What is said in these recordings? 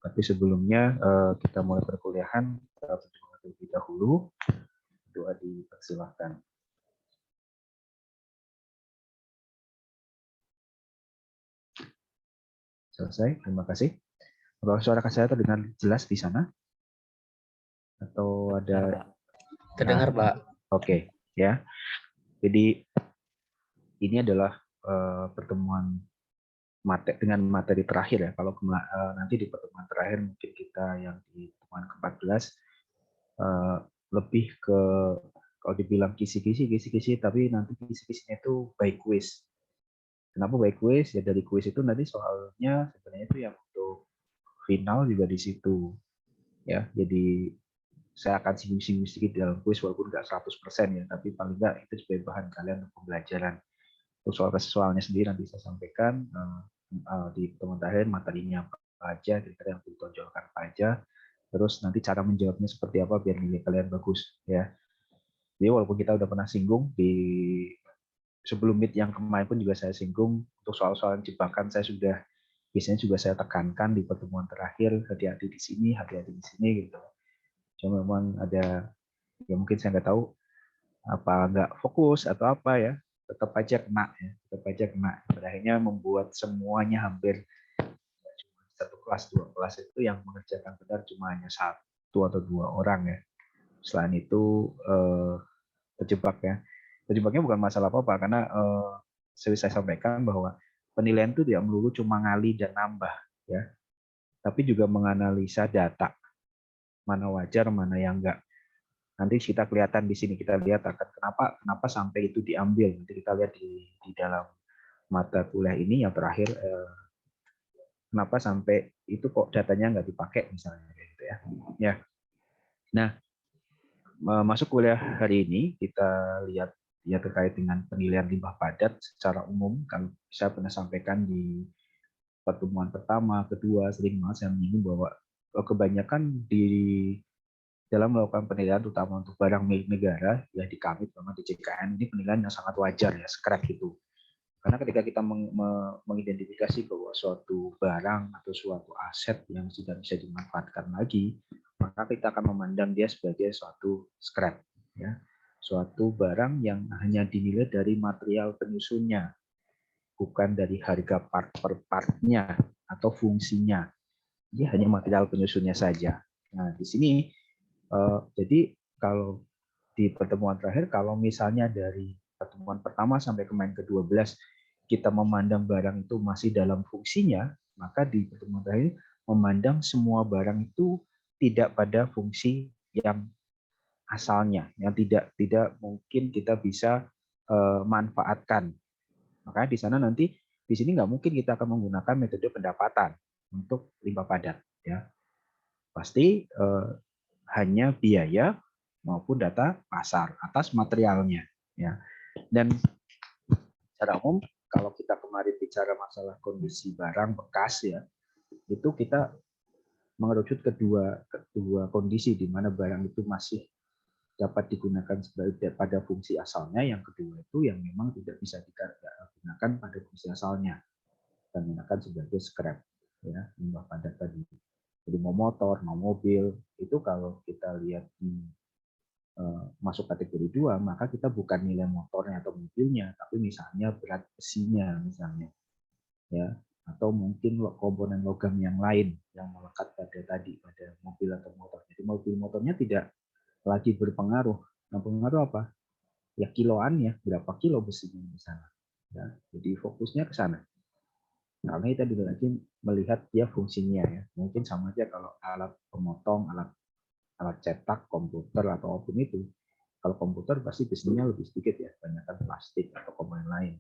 Tapi sebelumnya kita mulai perkuliahan, terlebih dahulu, doa dipersilahkan. Selesai, terima kasih. Apakah suara saya terdengar jelas di sana? Atau ada? Terdengar, Pak. Oke, ya. Jadi ini adalah pertemuan dengan materi terakhir ya. Kalau nanti di pertemuan terakhir mungkin kita yang di pertemuan ke-14 lebih ke, kalau dibilang kisi-kisi, tapi nanti kisi-kisinya itu by quiz. Kenapa by quiz? Ya dari quiz itu nanti soalnya sebenarnya itu yang untuk final juga di situ. Ya, jadi saya akan singgung-singgung sedikit dalam quiz walaupun nggak 100% ya, tapi paling nggak itu sebagai bahan kalian untuk pembelajaran. Untuk soalnya sendiri nanti saya sampaikan di pertemuan terakhir materinya apa aja, kira-kira yang ditonjolkan apa aja, terus nanti cara menjawabnya seperti apa biar nilai kalian bagus ya. Jadi walaupun kita udah pernah singgung di sebelum meet yang kemarin pun juga saya singgung untuk soal-soal jebakan, saya sudah biasanya juga saya tekankan di pertemuan terakhir, hati-hati di sini, hati-hati di sini gitu. Cuma memang ada ya mungkin saya nggak tahu apa nggak fokus atau apa ya, tetap aja kena ya, tetap aja kena. Pada akhirnya membuat semuanya hampir satu kelas, dua kelas itu yang mengerjakan benar cuma hanya satu atau dua orang ya. Selain itu terjebak ya. Terjebaknya bukan masalah apa-apa karena saya sampaikan bahwa penilaian itu tidak melulu cuma ngali dan nambah ya, tapi juga menganalisa data mana wajar mana yang enggak. Nanti kita kelihatan di sini, kita lihat akan kenapa sampai itu diambil. Nanti kita lihat di dalam mata kuliah ini yang terakhir kenapa sampai itu kok datanya nggak dipakai misalnya gitu ya. Ya. Nah, masuk kuliah hari ini kita lihat ya terkait dengan penilaian limbah padat secara umum. Kan saya pernah sampaikan di pertemuan pertama, kedua, sering banget saya menyinggung bahwa kebanyakan di dalam melakukan penilaian terutama untuk barang milik negara ya di kami terutama di JKN ini penilaian yang sangat wajar ya, scrap itu. Karena ketika kita mengidentifikasi bahwa suatu barang atau suatu aset yang sudah bisa dimanfaatkan lagi, maka kita akan memandang dia sebagai suatu scrap ya. Suatu barang yang hanya dinilai dari material penyusunnya, bukan dari harga part per partnya atau fungsinya. Dia hanya material penyusunnya saja. Nah, di sini jadi kalau di pertemuan terakhir, kalau misalnya dari pertemuan pertama sampai kemarin ke-12 kita memandang barang itu masih dalam fungsinya, maka di pertemuan terakhir memandang semua barang itu tidak pada fungsi yang asalnya, yang tidak mungkin kita bisa manfaatkan. Maka di sana nanti di sini nggak mungkin kita akan menggunakan metode pendapatan untuk limbah padat, ya. Pasti hanya biaya maupun data pasar atas materialnya, ya. Dan secara umum kalau kita kemarin bicara masalah kondisi barang bekas ya, itu kita mengerucut kedua kondisi di mana barang itu masih dapat digunakan sebagai pada fungsi asalnya, yang kedua itu yang memang tidak bisa digunakan pada fungsi asalnya dan digunakan sebagai scrap ya, limbah padat tadi. Jadi mau motor, mau mobil itu kalau kita lihat di masuk kategori 2, maka kita bukan nilai motornya atau mobilnya, tapi misalnya berat besinya misalnya, ya, atau mungkin komponen logam yang lain yang melekat pada mobil atau motor. Jadi mobil motornya tidak lagi berpengaruh. Yang pengaruh apa? Ya kiloannya, berapa kilo besinya di sana. Ya, jadi fokusnya ke sana. Karena kita tidak lagi melihat dia fungsinya ya. Mungkin sama aja kalau alat pemotong, alat cetak, komputer atau apapun itu. Kalau komputer pasti besinya lebih sedikit ya, banyakkan plastik atau komponen lain.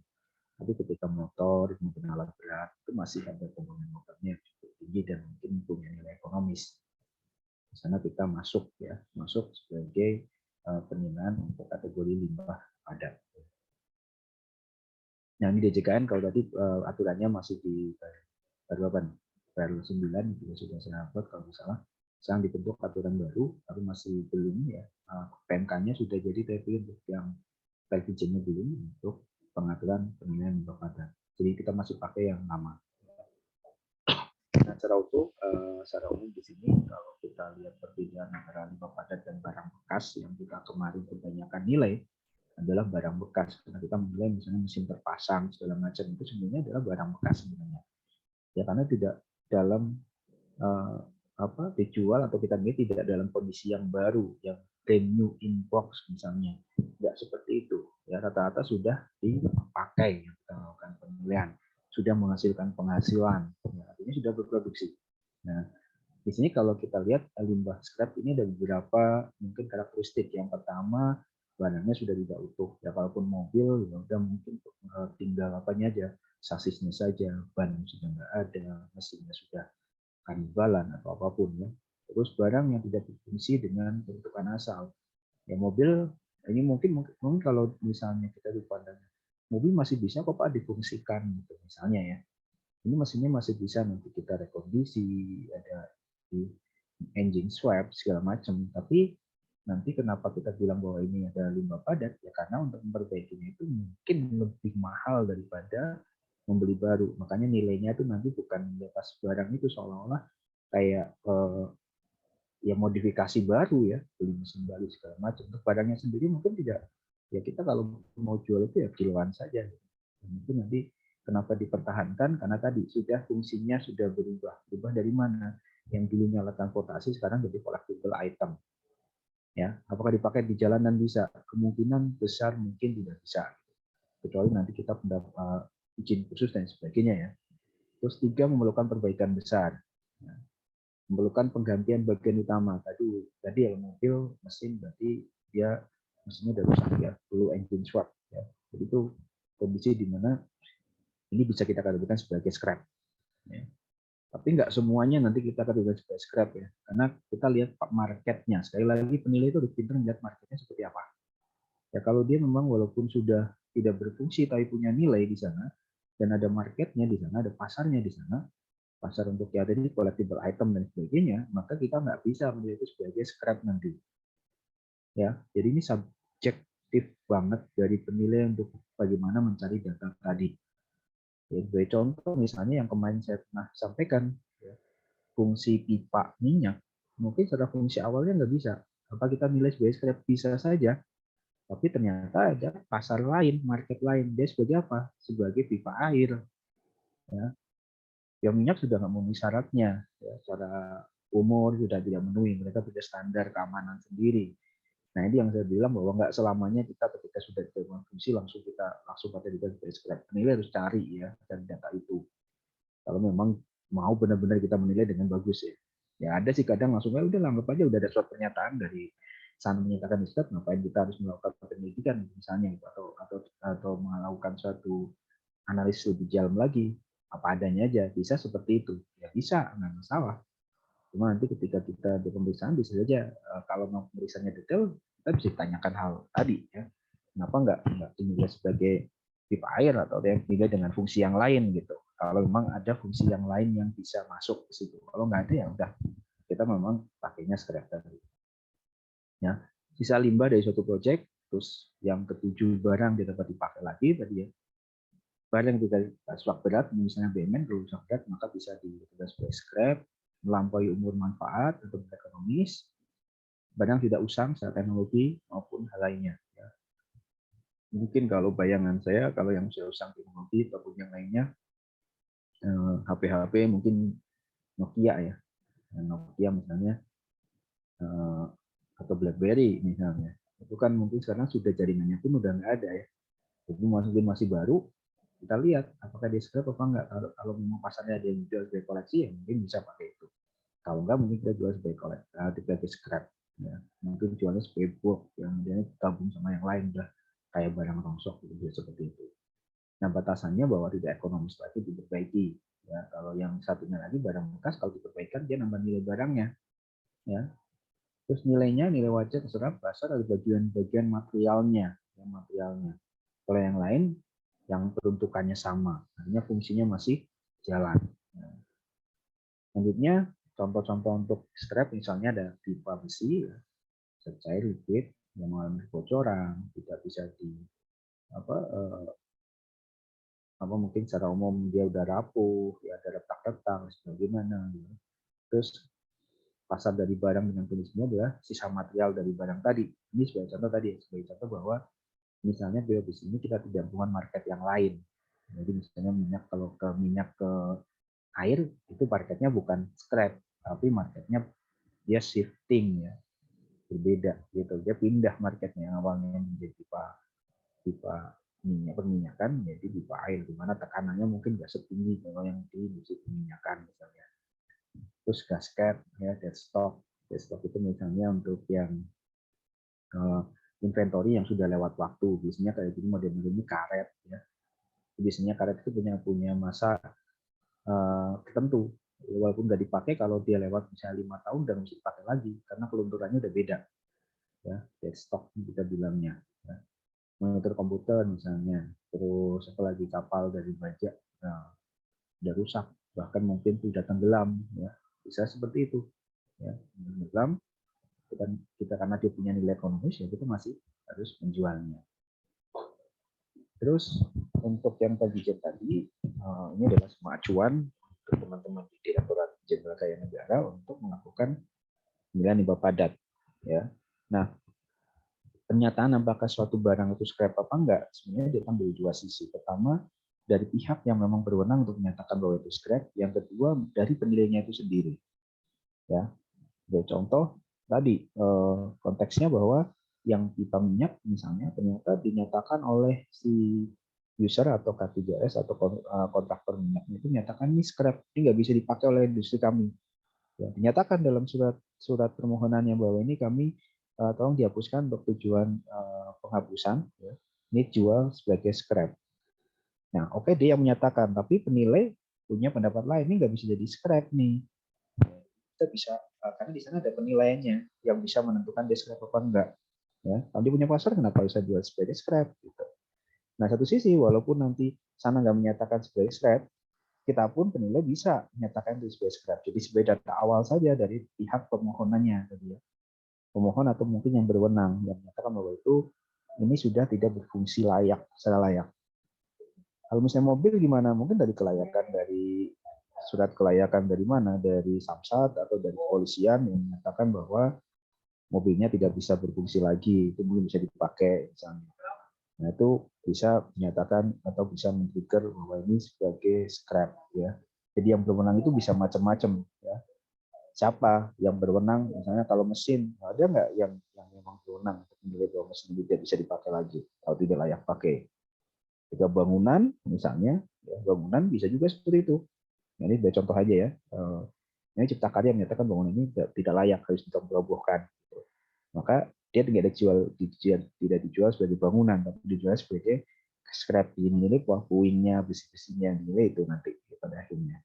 Tapi ketika motor, mungkin alat berat, itu masih ada komponen motornya yang cukup tinggi dan mungkin punya nilai ekonomis. Di sana kita masuk sebagai penilaian untuk kategori limbah padat. Nah ini DJKN kalau tadi aturannya masih di PRL 9 juga sudah saya upload kalau nggak salah. Sekarang dibentuk aturan baru, tapi masih belum ya. PMK-nya sudah jadi, tapi untuk yang revisionnya belum untuk pengaturan penilaian limbah padat. Jadi kita masih pakai yang lama. secara secara umum di sini kalau kita lihat perbedaan antara limbah padat dan barang bekas yang kita kemarin kebanyakan nilai adalah barang bekas. Karena kita menilai misalnya mesin terpasang segala macam itu sebenarnya adalah barang bekas sebenarnya. Ya karena tidak dalam dijual atau kita nilai tidak dalam kondisi yang baru, yang brand new in box misalnya. Tidak seperti itu. Ya rata-rata sudah dipakai yang kita lakukan penilaian, sudah menghasilkan penghasilan, ya, artinya sudah berproduksi. Nah, di sini kalau kita lihat limbah scrap ini ada beberapa mungkin karakteristik. Yang pertama, barangnya sudah tidak utuh. Ya kalaupun mobil ya udah mungkin tinggal apanya aja, sasisnya saja, ban sudah nggak ada, mesinnya sudah kanibalan atau apapun ya. Terus barang yang tidak berfungsi dengan bentukan asal. Ya mobil ini mungkin kalau misalnya kita dipandang mobil masih bisa kok Pak difungsikan gitu misalnya ya. Ini mesinnya masih bisa nanti kita rekondisi, ada di engine swap segala macam. Tapi nanti kenapa kita bilang bahwa ini ada limbah padat ya karena untuk memperbaikinya itu mungkin lebih mahal daripada membeli baru. Makanya nilainya itu nanti bukan nilai pas barang itu seolah-olah kayak ya modifikasi baru ya, beli mesin baru segala macam. Untuk barangnya sendiri mungkin tidak, ya kita kalau mau jual itu ya kiloan saja. Mungkin nanti kenapa dipertahankan karena tadi sudah fungsinya sudah berubah. Berubah dari mana? Yang dulunya alat transportasi sekarang jadi collectible item. Ya, apakah dipakai di jalanan bisa? Kemungkinan besar mungkin tidak bisa. Kecuali nanti kita mendapat izin khusus dan sebagainya ya. Terus 3 memerlukan perbaikan besar. Nah, memerlukan penggantian bagian utama. Tadi ya mobil mesin berarti dia mesinnya udah rusak ya, perlu engine swap ya. Jadi itu kondisi di mana ini bisa kita kategorikan sebagai scrap. Ya. Tapi nggak semuanya nanti kita kategorikan sebagai scrap ya, karena kita lihat marketnya. Sekali lagi penilai itu harus pintar melihat marketnya seperti apa. Ya kalau dia memang walaupun sudah tidak berfungsi tapi punya nilai di sana dan ada marketnya di sana, ada pasarnya di sana, pasar untuk ya tadi collectible item dan sebagainya, maka kita nggak bisa menilai itu sebagai scrap nanti. Ya, jadi ini subjektif banget dari penilai untuk bagaimana mencari data tadi. Ya, sebagai contoh misalnya yang kemarin saya pernah sampaikan, ya, fungsi pipa minyak, mungkin secara fungsi awalnya nggak bisa. Apa kita nilai sebagai scrap? Bisa saja, tapi ternyata ada pasar lain, market lain. Dia sebagai apa? Sebagai pipa air. Ya, yang minyak sudah nggak memenuhi syaratnya, ya, secara umur sudah tidak memenuhi, mereka punya standar keamanan sendiri. Nah ini yang saya bilang bahwa nggak selamanya kita ketika sudah berfungsi langsung kategorikan sebagai scrap. Penilai harus cari ya dari data itu. Kalau memang mau benar-benar kita menilai dengan bagus ya. Ya ada sih kadang langsung udah anggap aja udah ada suatu pernyataan dari sana menyatakan scrap, ngapain kita harus melakukan penelitian misalnya atau melakukan suatu analisis lebih dalam lagi, apa adanya aja bisa seperti itu ya, bisa nggak masalah. Cuma nanti ketika kita di pemeriksaan bisa saja kalau mau pemeriksaannya detail kita bisa ditanyakan hal tadi ya, kenapa nggak dinilai sebagai pipa air atau yang dinilai dengan fungsi yang lain gitu. Kalau memang ada fungsi yang lain yang bisa masuk ke situ, kalau nggak ada ya udah kita memang pakainya scrap tadi. Ya, sisa limbah dari suatu proyek. Terus yang ketujuh, barang tidak dapat dipakai lagi tadi ya. Barang yang tidak rusak berat, misalnya BMN kalau rusak berat maka bisa dikategorikan sebagai scrap, melampaui umur manfaat untuk ekonomis, barang tidak usang secara teknologi maupun hal lainnya. Ya. Mungkin kalau bayangan saya, kalau yang sudah usang teknologi ataupun yang lainnya, HP-HP mungkin Nokia ya, Nokia misalnya, atau BlackBerry misalnya, itu kan mungkin sekarang sudah jaringannya pun udah nggak ada ya. Jadi mungkin masih baru, kita lihat apakah dia scrap apa enggak. Kalau memang pasarnya ada yang jual sebagai koleksi ya mungkin bisa pakai itu. Kalau enggak mungkin kita jual sebagai sebagai scrap ya. Mungkin jualnya sebagai bulk yang kemudian gabung sama yang lain udah kayak barang rongsok gitu seperti itu. Nah batasannya bahwa tidak ekonomis lagi diperbaiki ya. Kalau yang satunya lagi barang bekas kalau diperbaikan dia nambah nilai barangnya ya. Terus nilainya nilai wajar terserap pasar ada bagian-bagian materialnya ya, materialnya. Kalau yang lain yang peruntukannya sama, artinya fungsinya masih jalan. Selanjutnya, contoh-contoh untuk scrap misalnya ada pipa besi, cair liquid yang mengalami kebocoran, tidak bisa apa mungkin secara umum dia udah rapuh, ya ada retak-retak, sebagaimana. Gitu. Terus pasar dari barang dengan kondisinya adalah sisa material dari barang tadi. Ini sebagai contoh tadi, sebagai contoh bahwa misalnya biobis ini kita tidak hubungan market yang lain. Jadi misalnya minyak, kalau ke minyak ke air itu marketnya bukan scrap, tapi marketnya dia shifting ya, berbeda gitu. Dia pindah marketnya, yang awalnya menjadi pipa minyak perminyakan menjadi pipa air, di mana tekanannya mungkin nggak setinggi kalau yang di industri perminyakan misalnya. Terus gasket ya, deadstock. Deadstock itu misalnya untuk yang inventory yang sudah lewat waktu. Biasanya kayak gini model-model ini karet ya. Biasanya karet itu punya masa tertentu. Walaupun nggak dipakai, kalau dia lewat misalnya 5 tahun dan mesti dipakai lagi karena kelunturannya udah beda. Ya, deadstock kita bilangnya. Ya. Monitor komputer misalnya, terus apalagi kapal dari baja, nah, udah rusak, bahkan mungkin sudah tenggelam, ya bisa seperti itu. Ya, tenggelam, kita karena dia punya nilai ekonomis, ya kita masih harus menjualnya. Terus untuk yang penjualan tadi, ini adalah semua acuan untuk teman-teman di Direktorat Jenderal Keuangan Negara untuk melakukan pemilihan limbah padat. Ya, nah pernyataan apakah suatu barang itu scrap apa enggak, sebenarnya datang dari dua sisi. Pertama, dari pihak yang memang berwenang untuk menyatakan bahwa itu scrap. Yang kedua, dari penilainya itu sendiri. Ya, sebagai contoh tadi konteksnya bahwa yang pipa minyak misalnya ternyata dinyatakan oleh si user atau K3S atau kontraktor minyaknya itu menyatakan ini scrap, ini nggak bisa dipakai oleh industri kami. Ya, dinyatakan dalam surat permohonannya bahwa ini kami tolong dihapuskan untuk tujuan penghapusan. Ya. Ini jual sebagai scrap. Nah, oke, dia yang menyatakan, tapi penilai punya pendapat lain, ini nggak bisa jadi scrap nih. Kita bisa, karena di sana ada penilaiannya yang bisa menentukan dia scrap apa enggak. Ya, kalau dia punya pasar, kenapa bisa jual sebagai scrap? Gitu. Nah, satu sisi, walaupun nanti sana nggak menyatakan sebagai scrap, kita pun penilai bisa menyatakan itu sebagai scrap. Jadi sebagai data awal saja dari pihak pemohonannya, tadi ya. Pemohon atau mungkin yang berwenang yang menyatakan bahwa itu ini sudah tidak berfungsi layak, secara layak. Kalau misalnya mobil gimana? Mungkin dari kelayakan, dari surat kelayakan dari mana? Dari Samsat atau dari kepolisian yang menyatakan bahwa mobilnya tidak bisa berfungsi lagi, itu mungkin bisa dipakai misalnya. Nah, itu bisa menyatakan atau bisa men-trigger bahwa ini sebagai scrap ya. Jadi yang berwenang itu bisa macam-macam ya. Siapa yang berwenang? Misalnya kalau mesin, ada nggak yang memang berwenang untuk menilai bahwa mesin tidak bisa dipakai lagi atau tidak layak pakai? Jika bangunan misalnya, ya, bangunan bisa juga seperti itu. Nah, ini contoh aja ya. Ini Cipta Karya menyatakan bangunan ini tidak layak, harus dirobohkan. Maka dia tidak dijual sebagai bangunan, tapi dijual sebagai scrap, dinilai puingnya, besi-besinya, dinilai itu nanti pada akhirnya.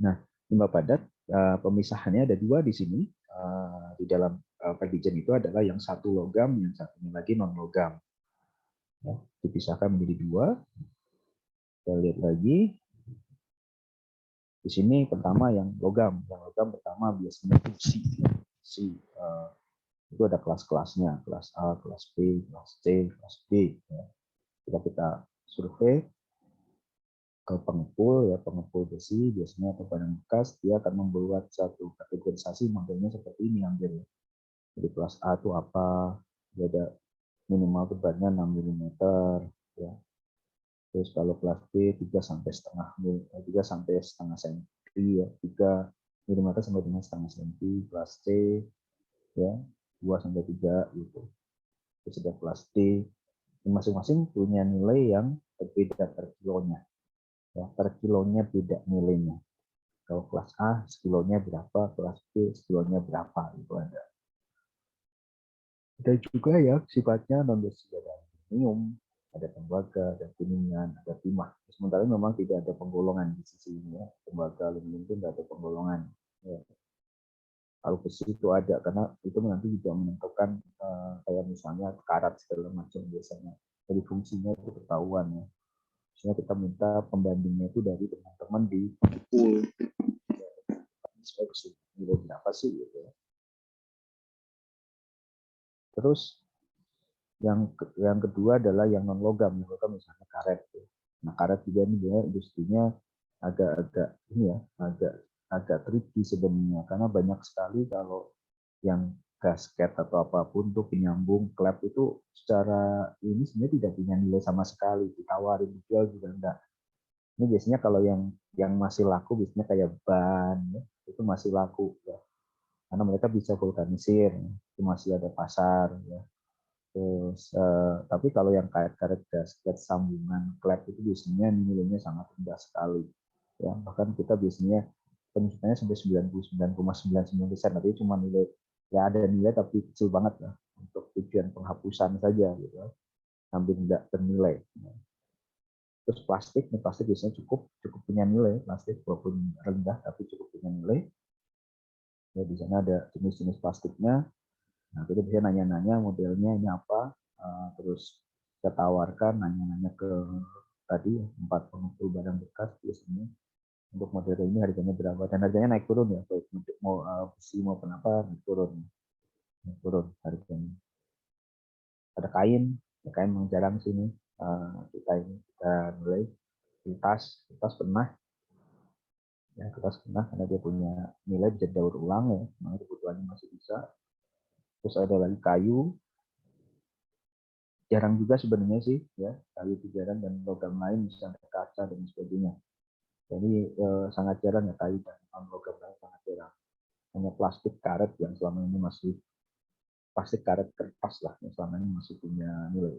Nah, limbah padat pemisahannya ada dua di sini. Di dalam Perdijen itu adalah yang satu logam, yang satunya lagi non logam. Ya, dipisahkan menjadi dua. Kita lihat lagi. Di sini pertama yang logam. Yang logam pertama biasanya itu C. C itu ada kelas-kelasnya, kelas A, kelas B, kelas C, kelas D. Ya. Kita survei ke pengepul, ya pengepul besi biasanya atau barang bekas, dia akan membuat satu kategorisasi modelnya seperti ini ambil. Jadi kelas A itu apa? Dia ada minimal bebannya 6 mm, ya. Terus kalau kelas B 3 sampai setengah senti, ya 3 mm sampai dengan setengah senti. Kelas C ya 2 sampai 3 gitu. Terus ada kelas D, masing-masing punya nilai yang berbeda per kilonya. Ya, per kilonya beda nilainya. Kalau kelas A sekilonya berapa, kelas B sekilonya berapa, itu ada. Ada juga ya sifatnya non besi, ada aluminium, ada tembaga, ada kuningan, ada timah. Sementara memang tidak ada penggolongan di sisi ini ya. Tembaga, aluminium itu tidak ada penggolongan. Ya. Kalau besi itu ada karena itu nanti juga menentukan kayak misalnya karat segala macam biasanya. Jadi fungsinya itu ketahuan ya. Misalnya kita minta pembandingnya itu dari teman-teman di pool. Supaya bisa nilai berapa sih gitu ya. Terus yang kedua adalah yang non logam, misalnya karet. karet juga ini ya, industrinya agak-agak ini ya, agak tricky sebenarnya karena banyak sekali kalau yang gasket atau apapun tuh penyambung klep itu secara ini sebenarnya tidak punya nilai sama sekali, ditawarin dijual juga enggak. Ini biasanya kalau yang masih laku biasanya kayak ban ya, itu masih laku ya. Karena mereka bisa vulkanisir, ya. Itu masih ada pasar ya. Terus tapi kalau yang karet-karet gasket sambungan klep itu biasanya nilainya sangat rendah sekali. Ya, bahkan kita biasanya penyusutannya sampai 99,99%, tapi cuma nilai ya ada nilai tapi kecil banget lah untuk tujuan penghapusan saja gitu. Hampir tidak bernilai. Terus plastik biasanya cukup punya nilai, plastik walaupun rendah tapi cukup punya nilai. Ya, di sana ada jenis-jenis plastiknya. Nah, kita bisa nanya-nanya modelnya ini apa, terus kita tawarkan nanya-nanya ke tadi tempat pengepul barang bekas biasanya untuk model ini harganya berapa, dan harganya naik turun ya, baik untuk mau besi maupun apa naik turun harganya. Ada kain memang jarang sini kita nilai. Tas pernah ya, karena dia punya nilai bisa daur ulang ya, memang kebutuhannya masih bisa. Terus ada lagi kayu, jarang juga sebenarnya sih ya, kayu itu jarang, dan logam lain misalnya kaca dan sebagainya. Jadi sangat jarang ya kayu dan logam lain, sangat jarang. Hanya plastik karet yang selama ini masih plastik karet kertas lah yang selama ini masih punya nilai.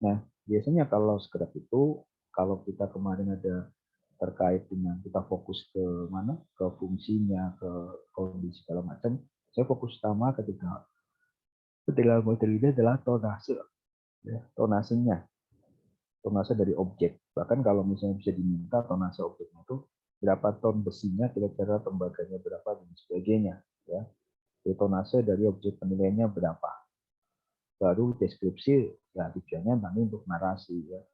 Nah, biasanya kalau scrap itu kalau kita kemarin ada terkait dengan kita fokus ke mana, ke fungsinya, ke kondisi segala macam, saya fokus utama ketika model ini adalah tonase, ya, tonase dari objek. Bahkan kalau misalnya bisa diminta tonase objeknya itu berapa ton besinya, kira-kira tembaganya berapa dan sebagainya, ya. Jadi tonase dari objek penilaiannya berapa. Baru deskripsi, ya tujuannya nanti untuk narasi, ya.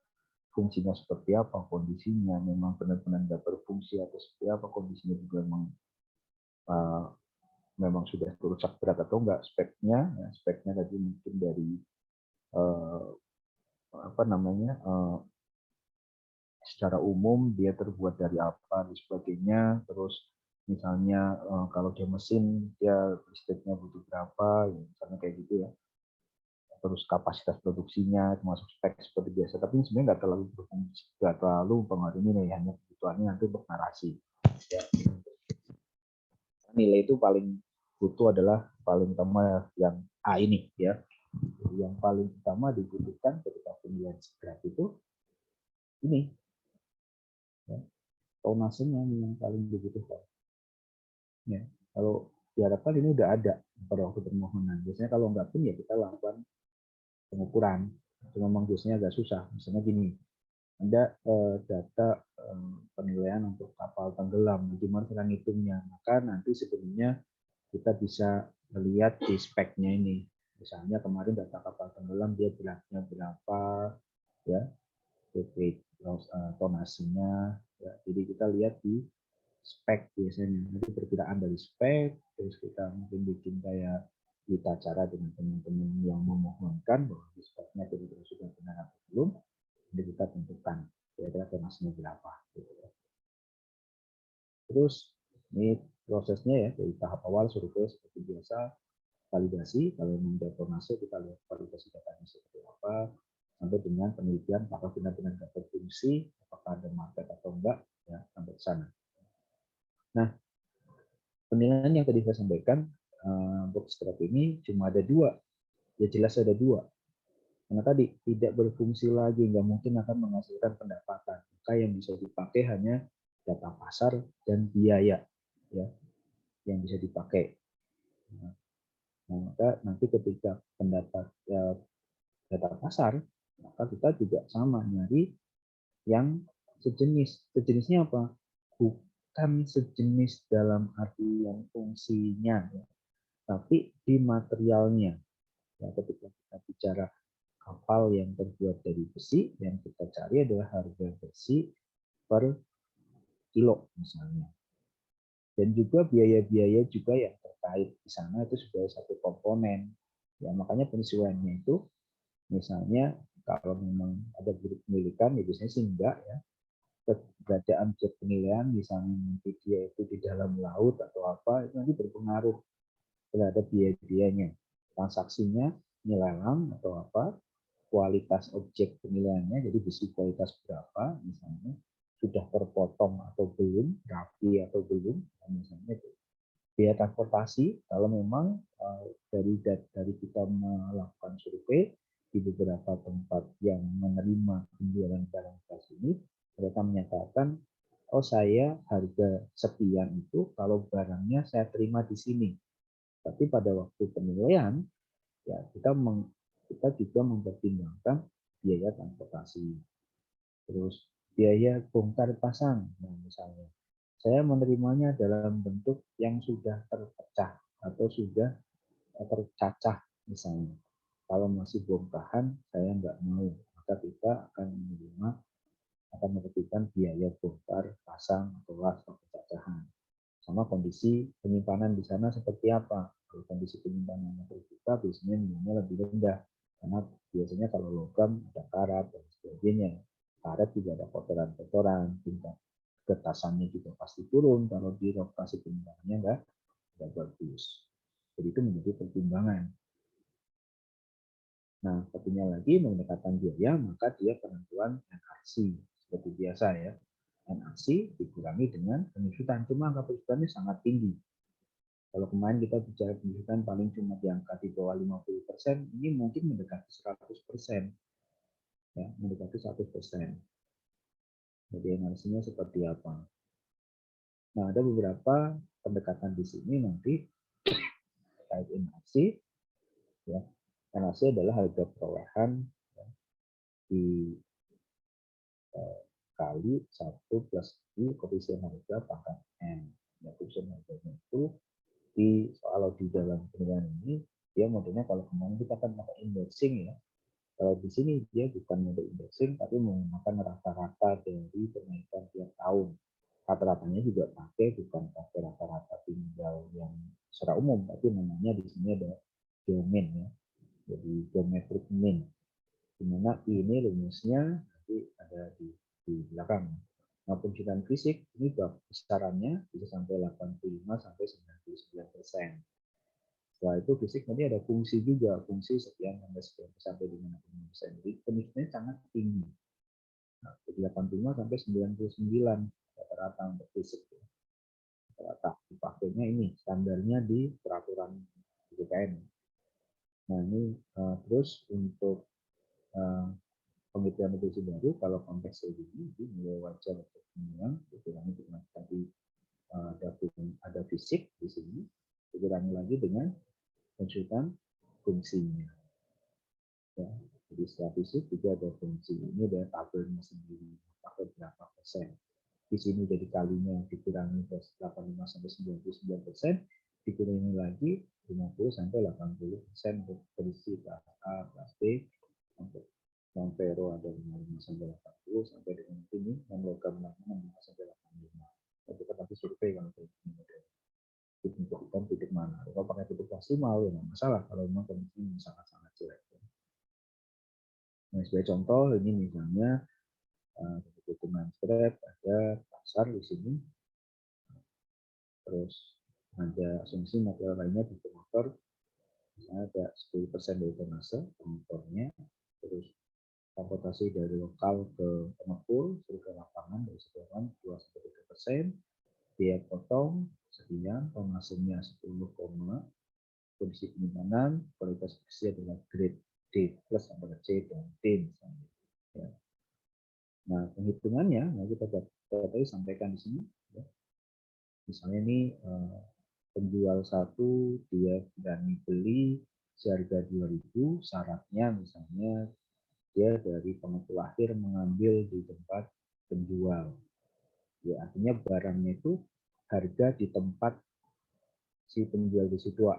Fungsinya seperti apa, kondisinya memang benar-benar nggak berfungsi atau seperti apa, kondisinya juga memang sudah rusak berat atau enggak, speknya, ya, speknya tadi mungkin dari apa namanya, secara umum dia terbuat dari apa dan sebagainya. Terus misalnya kalau dia mesin dia listriknya butuh berapa, ya, misalnya kayak gitu ya. Terus kapasitas produksinya termasuk spek seperti biasa, tapi sebenarnya nggak terlalu mempengaruhi nilai, hanya kebutuhannya nanti untuk narasi. Ya. Nilai itu paling butuh adalah paling utama yang A ini ya. Yang paling utama dibutuhkan ketika penilaian scrap itu ini ya, tonasenya yang paling dibutuhkan. Ya, kalau diharapkan ini udah ada pada waktu permohonan. Biasanya kalau nggak pun ya kita lakukan pengukuran. Cuma memang biasanya agak susah. Misalnya gini, Anda data penilaian untuk kapal tenggelam, gimana cara ngitungnya? Maka nanti sebenarnya kita bisa melihat di speknya ini. Misalnya kemarin data kapal tenggelam dia beratnya berapa, ya, tonasinya. Ya. Jadi kita lihat di spek biasanya. Nanti perkiraan dari spek, terus kita mungkin bikin kayak kita cara dengan teman-teman yang memohonkan bahwa di speknya kira-kira sudah benar atau belum. Jadi kita tentukan kira-kira tonasinya berapa. Gitu ya. Terus ini prosesnya ya dari tahap awal survei seperti biasa, validasi, kalau memang tonase kita lihat validasi datanya seperti apa, sampai dengan penelitian apakah benar-benar berfungsi, apakah ada market atau enggak, ya sampai ke sana. Nah, penilaian yang tadi saya sampaikan untuk scrap ini cuma ada dua, ya jelas ada dua. Karena tadi tidak berfungsi lagi, nggak mungkin akan menghasilkan pendapatan. Maka yang bisa dipakai hanya data pasar dan biaya, ya, yang bisa dipakai. Nah, maka nanti ketika pendapat data pasar, maka kita juga sama nyari yang sejenis. Sejenisnya apa? Bukan sejenis dalam artian fungsinya, ya, tapi di materialnya. Ya, ketika kita bicara kapal yang terbuat dari besi, yang kita cari adalah harga besi per kilo misalnya. Dan juga biaya-biaya juga yang terkait di sana itu sebagai satu komponen. Ya, makanya penyesuaiannya itu misalnya Kalau memang ada kepemilikan, ya biasanya sih enggak ya. Keberadaan objek penilaian, misalnya nanti dia itu di dalam laut atau apa, itu nanti berpengaruh terhadap biaya-biayanya. Transaksinya, nilelang atau apa, kualitas objek penilaiannya, jadi besi kualitas berapa, misalnya sudah terpotong atau belum, rapi atau belum, misalnya itu. Biaya transportasi, kalau memang dari kita melakukan survei di beberapa tempat yang menerima penjualan barang bekas ini, mereka menyatakan, oh saya harga sekian itu kalau barangnya saya terima di sini. Tapi pada waktu penilaian, ya kita juga mempertimbangkan biaya transportasi. Terus biaya bongkar pasang, nah, misalnya saya menerimanya dalam bentuk yang sudah terpecah atau sudah tercacah misalnya. Kalau masih bongkahan, saya nggak mau, maka kita akan menerbitkan biaya bongkar pasang atau las pecacahan. Sama kondisi penyimpanan di sana seperti apa. Kalau kondisi penyimpanan yang terbuka, biasanya nilainya lebih rendah. Karena biasanya kalau logam ada karat dan sebagainya. Karat juga ada kotoran-kotoran, tingkat ketasannya juga pasti turun kalau di lokasi penyimpanannya nggak bagus. Jadi itu menjadi pertimbangan. Nah, satunya lagi pendekatan biaya, maka dia penentuan NRC seperti biasa ya. NRC dikurangi dengan penyusutan, cuma angka penyusutannya sangat tinggi. Kalau kemarin kita bicara penyusutan paling cuma di angka di bawah 50%, ini mungkin mendekati 100%. Ya, mendekati 100%. Jadi NRC-nya seperti apa? Nah, ada beberapa pendekatan di sini nanti terkait NRC. Ya, NRC adalah harga perolehan ya, di kali 1 plus I koefisien harga pangkat N. Ya, koefisien harganya itu kalau di dalam penilaian ini, dia modelnya kalau kemarin kita kan pakai indexing ya. Kalau di sini dia bukan mode indexing, tapi menggunakan rata-rata dari kenaikan tiap tahun. Rata-ratanya juga bukan pakai rata-rata tinggal yang secara umum, tapi namanya di sini ada domain ya. Jadi geometric mean. Di mana ini rumusnya nanti ada di belakang. Nah, penciptaan fisik ini besarannya bisa sampai 85 sampai 99%. Setelah itu fisik nanti ada fungsi juga, fungsi sekian sampai dengan 65%. Jadi penyusunannya sangat tinggi. Nah, dari 85 sampai 99 rata-rata untuk fisik. Rata dipakainya ini standarnya di peraturan BPN. Nah, ini terus untuk penghitungan produksi baru, kalau konteks kayak gini, nilai wajar untuk penilaian, dikurangi dengan tadi ada fisik di sini, dikurangi lagi dengan konsultan fungsinya. Ya, jadi setelah fisik juga ada fungsi. Ini ada tabelnya sendiri, pakai berapa persen. Di sini jadi kalinya dikurangi 85 sampai 99%, dikurangi lagi 50 sampai 80% untuk kondisi kelas A, kelas B, untuk non ferro ada 55 sampai 80 sampai dengan ini non logam 65 sampai 85. Itu kan nanti survei kalau kayak gini model. Ditentukan titik mana. Kalau pakai titik maksimal ya nggak masalah kalau memang kondisinya sangat-sangat jelek. Nah, sebagai contoh ini misalnya hitungan scrap ada pasar di sini, terus ada asumsi material lainnya di motor, misalnya ada 10% dari tonase motornya, terus transportasi dari lokal ke pengepul, ke lapangan dari sekian 2-3%, biaya potong sekian, tonasenya 10, kondisi penyimpanan, kualitas besi adalah grade D plus sampai C dan D misalnya. Ya. Nah, penghitungannya, nah kita tadi sampaikan di sini. Ya. Misalnya ini penjual satu, dia berani beli seharga 2.000, syaratnya misalnya dia dari pengepul akhir mengambil di tempat penjual. Ya, artinya barangnya itu harga di tempat si penjual di situ.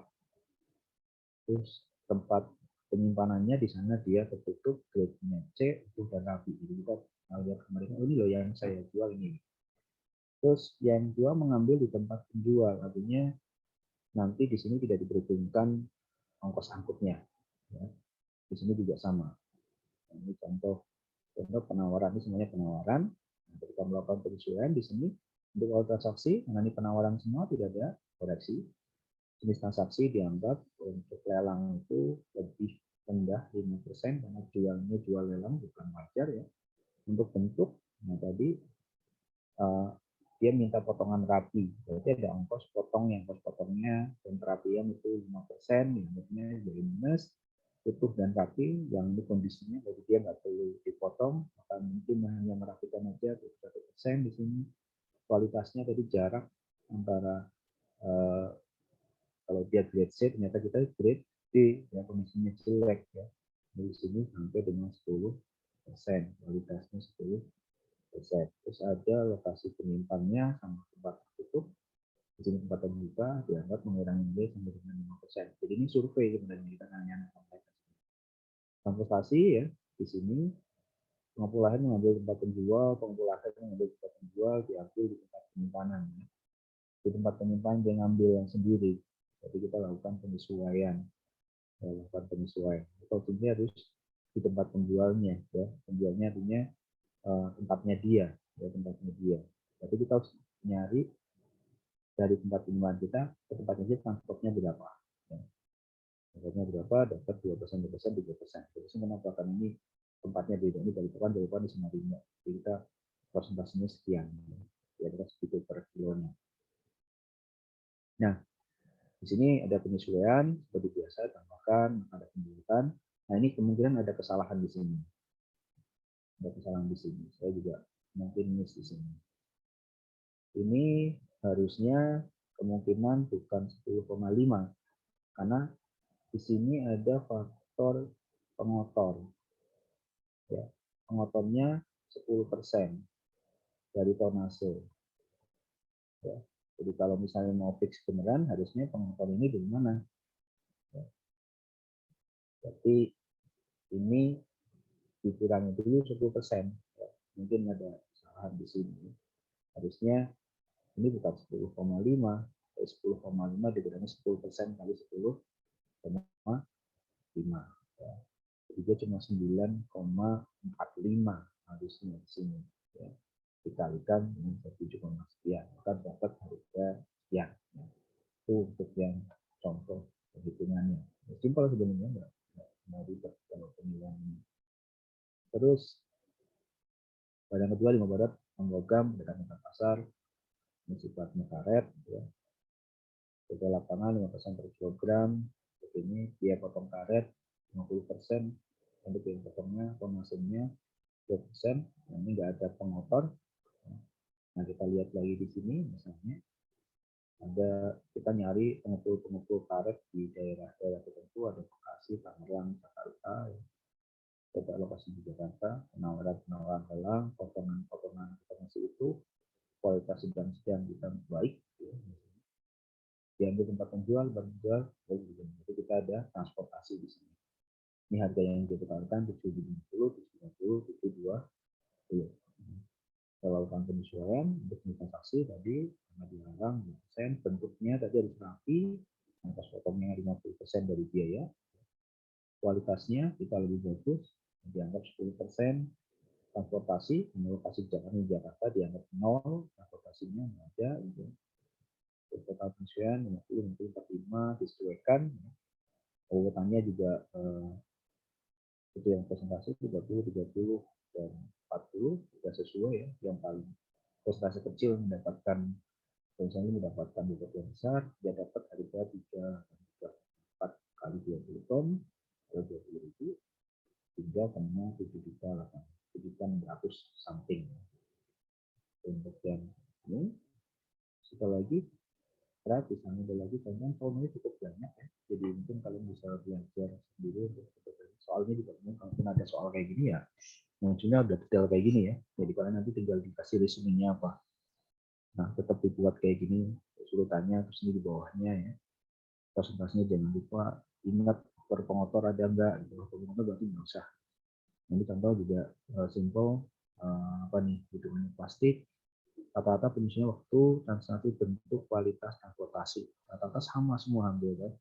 Terus tempat penyimpanannya di sana dia tertutup, grade-nya C, itu dan rapi. Jadi kita lihat kemarin, oh ini loh yang saya jual ini. Terus yang jual mengambil di tempat penjual, artinya nanti di sini tidak diperhitungkan ongkos angkutnya. Ya. Di sini juga sama. Ini contoh penawaran, ini semuanya penawaran. Nah, ketika melakukan penyesuaian di sini untuk all transaksi, karena ini penawaran semua tidak ada koreksi. Jenis transaksi dianggap untuk lelang itu lebih rendah 5% karena jualnya jual lelang bukan wajar ya. Untuk bentuk, nah tadi dia minta potongan rapi, berarti ada ongkos potong yang ongkos potongnya dan perapian itu 5%, dianggapnya jadi minus. Utuh dan rapi yang ini kondisinya, jadi dia nggak perlu dipotong, maka mungkin hanya merapikan aja 1% di sini. Kualitasnya tadi jarak antara kalau dia grade C, ternyata kita grade D, ya kondisinya jelek ya. Di sini sampai dengan 10%, kualitasnya 10%. Terus ada lokasi penyimpannya sama tempat tertutup. Di sini tempat terbuka dianggap mengurangi nilai sampai dengan 5%. Jadi ini survei sebenarnya kita hanya sampaikan. Transportasi ya, di sini pengumpul akhir mengambil tempat penjual, pengumpul akhir mengambil tempat penjual, diambil di tempat penyimpanan. Di tempat penyimpanan dia ngambil yang sendiri. Jadi kita lakukan penyesuaian. Kalau ini harus di tempat penjualnya, ya. Penjualnya artinya tempatnya dia, ya tempatnya dia. Tapi kita harus nyari dari tempat penyimpanan kita ke tempatnya dia transportnya berapa. Ya. Transportnya berapa, dapat 2%, 2%, 3%. Terus kenapa? Karena ini tempatnya beda, ini dari di Samarinda. Jadi kita persentasenya sekian. Ya, kita segitu per kilonya. Nah, di sini ada penyesuaian, seperti biasa, tambahkan, ada pembuatan. Nah, ini kemungkinan ada kesalahan di sini. Ada kesalahan di sini. Saya juga mungkin miss di sini. Ini harusnya kemungkinan bukan 10,5 karena di sini ada faktor pengotor. Ya, pengotornya 10% dari tonase. Ya. Jadi kalau misalnya mau fix beneran, harusnya pengotor ini dari mana? Ya. Jadi ini dikurangi dulu 10%. Ya. Mungkin ada kesalahan di sini. Harusnya ini bukan 10,5, 10,5 dikurangi 10% kali 10,5. Ya. Jadi dia cuma 9,45 harusnya di sini. Ya. Dikalikan dengan 7, sekian, maka dapat harga sekian. Ya. Itu untuk yang contoh perhitungannya. Ya, simpel sebenarnya, nggak ribet kalau pemilihan ini. Terus pada yang kedua 5 barat logam berdasarkan pasar, ini sifatnya karet, ya. Harga lapangan 5% per kilogram. Ini dia potong karet 50%, untuk yang potongnya tonasenya 2%. Nah, ini nggak ada pengotor. Nah, kita lihat lagi di sini misalnya ada kita nyari pengepul karet di daerah-daerah tertentu, ada Bekasi, Tangerang, Jakarta, ya. Kita lokasi di Jakarta, penawaran lelang, potongan masih itu kualitas sedang kita baik, ya. Diambil tempat penjual, jadi kita ada transportasi di sini. Ini harga yang kita tawarkan 750, 750, 720. Kita lakukan penyesuaian untuk transaksi tadi karena dilarang 5%, bentuknya tadi harus rapi, ongkos potongnya 50% dari biaya. Kualitasnya kita lebih bagus, dianggap 10%. Transportasi, lokasi Jakarta dianggap 0, transportasinya nggak ada. Gitu. Total penyesuaian 50, 45 disesuaikan. Urutannya juga itu yang presentasi 30, 30 dan 40 sudah sesuai ya. Yang paling presentasi kecil mendapatkan misalnya mendapatkan bobot yang besar, dia dapat harga 3,4 kali 20 ton atau 20.000 3,7 juta 600 something. Untuk yang ini sekali lagi gratis, ada lagi teman soalnya cukup banyak ya. Jadi mungkin kalian bisa belajar sendiri untuk soalnya juga kalau ada soal kayak gini ya munculnya udah detail kayak gini ya. Jadi kalian nanti tinggal dikasih resumenya apa. Nah, tetap dibuat kayak gini urutannya, terus ini di bawahnya ya. Presentasinya jangan lupa ingat pengotor ada enggak gitu. Pengotor berarti nggak usah. Ini contoh juga simple apa nih hitungannya plastik. Rata-rata penyesuaian waktu, transaksi bentuk, kualitas transportasi. Rata-rata sama semua hampir kan.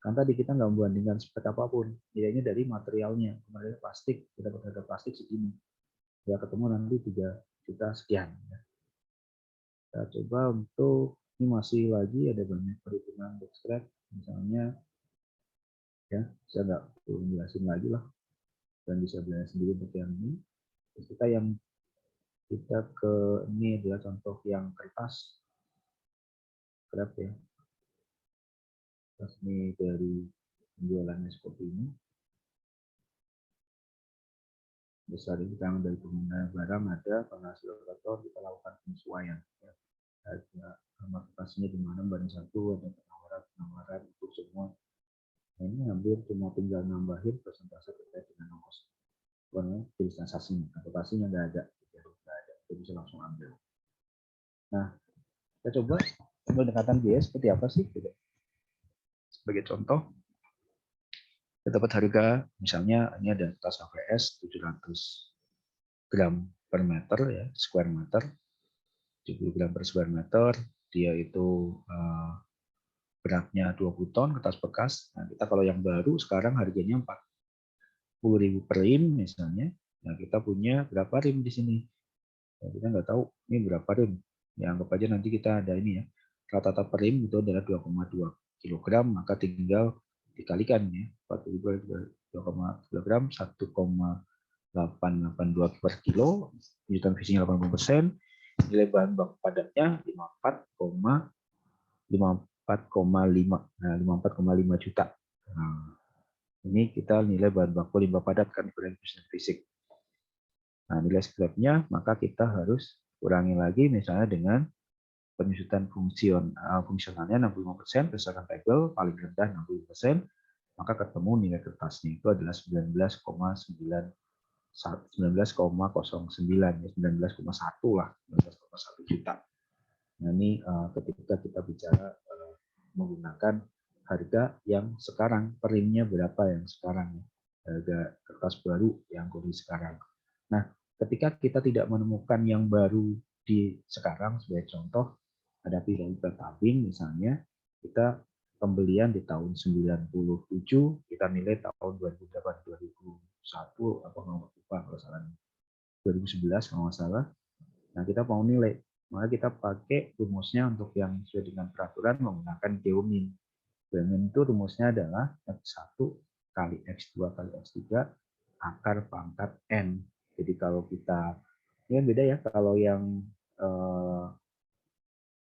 Kan tadi kita nggak membandingkan spek apapun, nilainya dari materialnya. Kemarin plastik, kita dapat harga plastik segini. Ya ketemu nanti 3 juta sekian. Ya. Kita coba untuk, ini masih lagi ada banyak perhitungan bootstrap, misalnya, ya saya nggak perlu jelasin lagi lah, dan bisa belajar sendiri untuk yang ini. Terus kita ke, ini adalah contoh yang kertas, scrap ya. Terus ini dari penjualannya seperti ini. Besar ini kita dari penggunaan barang ada, pada hasil operator kita lakukan penyesuaian. Ya. Harga marketasinya di mana banding satu, ada penawaran untuk semua. Nah, ini hampir cuma tinggal nambahin persentase terkait dengan ongkos. Jenis transaksinya, aplikasinya nggak ada, kita bisa langsung ambil. Nah, kita coba pendekatan biaya seperti apa sih? Sebagai contoh, kita dapat harga, misalnya ini ada tas AVS 700 gram per meter ya, square meter, 70 gram per square meter, dia itu beratnya 20 ton, kertas bekas. Nah, kita kalau yang baru sekarang harganya 40.000 per rim misalnya. Nah, kita punya berapa rim di sini? Nah, kita nggak tahu ini berapa rim. Ya, anggap aja nanti kita ada ini ya. Rata-rata per rim itu adalah 2,2 kg, maka tinggal dikalikan ya. 2,2 kg, 1,882 per kilo, kejutan fishing 80%, nilai bahan baku padatnya 54,5. Nah, 54,5 juta. Nah, ini kita nilai bahan baku limbah padat kan brand fisik. Nah, nilai scrap-nya maka kita harus kurangi lagi misalnya dengan penyusutan fungsionalnya 65%, berdasarkan tabel paling rendah 60%, maka ketemu nilai kertasnya itu adalah 19,09, 19,1 lah, 19,1 juta. Nah, ini ketika kita bicara menggunakan harga yang sekarang, per rimnya berapa yang sekarang, harga kertas baru yang kondisi sekarang. Nah, ketika kita tidak menemukan yang baru di sekarang, sebagai contoh, ada piramida tabing misalnya, kita pembelian di tahun 97, kita nilai tahun 2008, 2001, apa nggak lupa kalau salah, 2011 kalau nggak salah. Nah, kita mau nilai, maka kita pakai rumusnya untuk yang sesuai dengan peraturan menggunakan geomin. Geomin itu rumusnya adalah X1 kali X2 kali X3 akar pangkat N. Jadi kalau kita, ini beda ya, kalau yang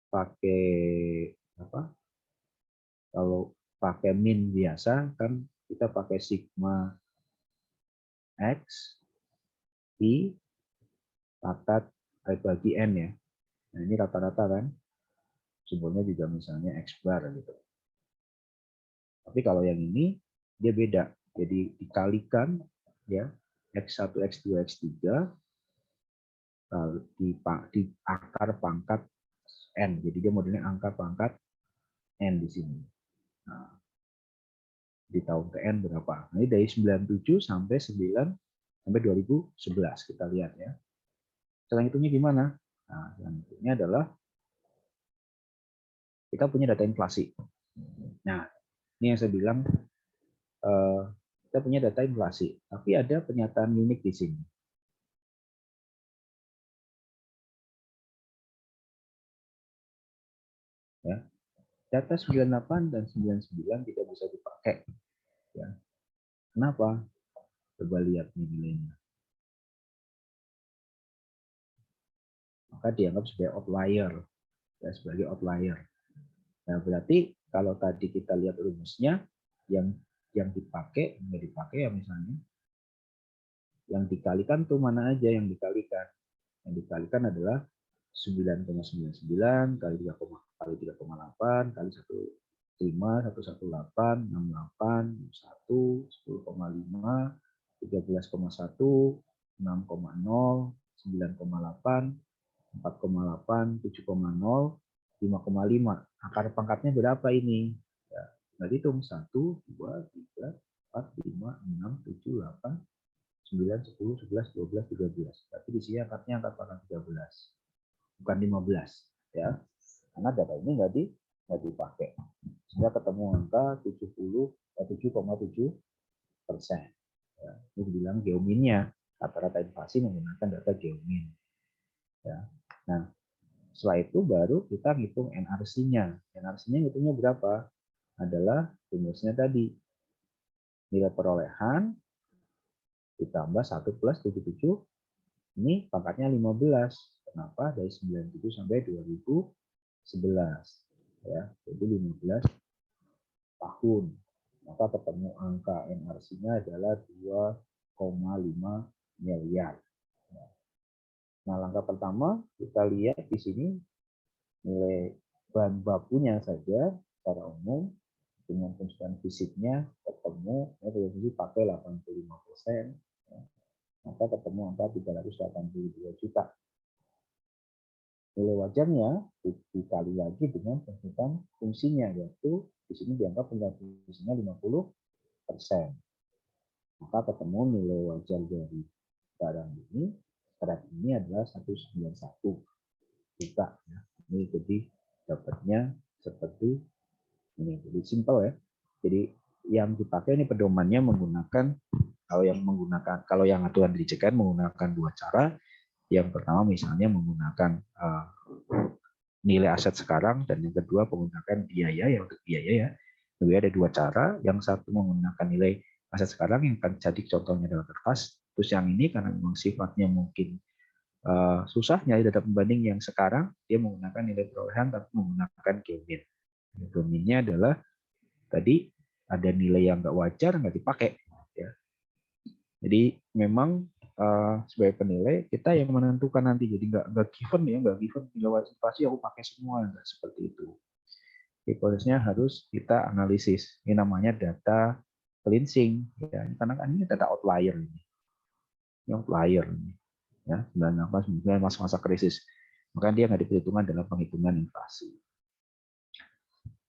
pakai apa? Kalau pakai min biasa kan kita pakai sigma X I pangkat bagi N ya. Nah, ini rata-rata kan. Simbolnya juga misalnya X bar gitu. Tapi kalau yang ini dia beda. Jadi dikalikan ya X1, X2, X3 di akar pangkat N. Jadi dia modelnya angka pangkat N di sini. Nah, di tahun ke N berapa? Nah, ini dari 97 sampai 2011 kita lihat ya. Cara hitungnya gimana? Nah, yang hitungnya adalah kita punya data inflasi. Nah, ini yang saya bilang kita punya data inflasi, tapi ada pernyataan unik di sini. Ya. Data 98 dan 99 tidak bisa dipakai. Ya. Kenapa? Coba lihat nilainya. Maka dianggap sebagai outlier. Ya, sebagai outlier. Nah, berarti kalau tadi kita lihat rumusnya, yang dipakai, nggak dipakai ya misalnya, yang dikalikan tuh mana aja yang dikalikan? Yang dikalikan adalah 9,99 kali 3,8 kali 1,5, 118, 68, 1, 10,5, 13,1, 6,0, 9,8, 4,8, 7,0, 5,5. Akar pangkatnya berapa ini? Ya, nggak hitung. 1, 2, 3, 4, 5, 6, 7, 8, 9, 10, 11, 12, 13. Tapi di sini angkatnya angkat pangkat 13. Bukan 15. Ya. Karena data ini nggak dipakai. sehingga ketemu angka 7,7%. Ya, ini dibilang geominnya, rata-rata inflasi menggunakan data geomin. Ya. Nah, setelah itu baru kita ngitung NRC-nya. NRC-nya hitungnya berapa? Adalah rumusnya tadi. Nilai perolehan ditambah 1 plus 77, ini pangkatnya 15. Kenapa? Dari 97 sampai 2011. Ya, jadi 15 tahun. Maka ketemu angka NRC-nya adalah 2,5 miliar. Nah, langkah pertama kita lihat di sini nilai bahan bakunya saja secara umum dengan konstituen fisiknya ketemu ya posisi pakai 85%, ya, maka ketemu angka 382 juta. Nilai wajarnya dikali lagi dengan konstituen fungsinya, yaitu di sini dianggap fungsinya 50%. Maka ketemu nilai wajar dari barang ini adalah 191 juta. Ya. Ini jadi dapatnya seperti ini. Jadi simple ya. Jadi yang dipakai ini pedomannya menggunakan kalau yang aturan dicekan menggunakan dua cara. Yang pertama misalnya menggunakan nilai aset sekarang, dan yang kedua menggunakan biaya. Yang untuk biaya ya, jadi ada dua cara. Yang satu menggunakan nilai aset sekarang yang akan jadi contohnya dalam kertas. Terus yang ini karena memang sifatnya mungkin susah nyari data pembanding yang sekarang, dia menggunakan nilai perolehan tapi menggunakan geomin. Geominnya adalah tadi ada nilai yang nggak wajar nggak dipakai. Ya. Jadi memang sebagai penilai kita yang menentukan nanti, jadi nggak given ya, nggak given nilai inflasi aku pakai semua, nggak seperti itu. Jadi prosesnya harus kita analisis. Ini namanya data cleansing. Ya. Karena kan ini data outlier ini. Ini outlier ini. Ya, 98 masa-masa krisis. Maka dia nggak diperhitungkan dalam penghitungan inflasi.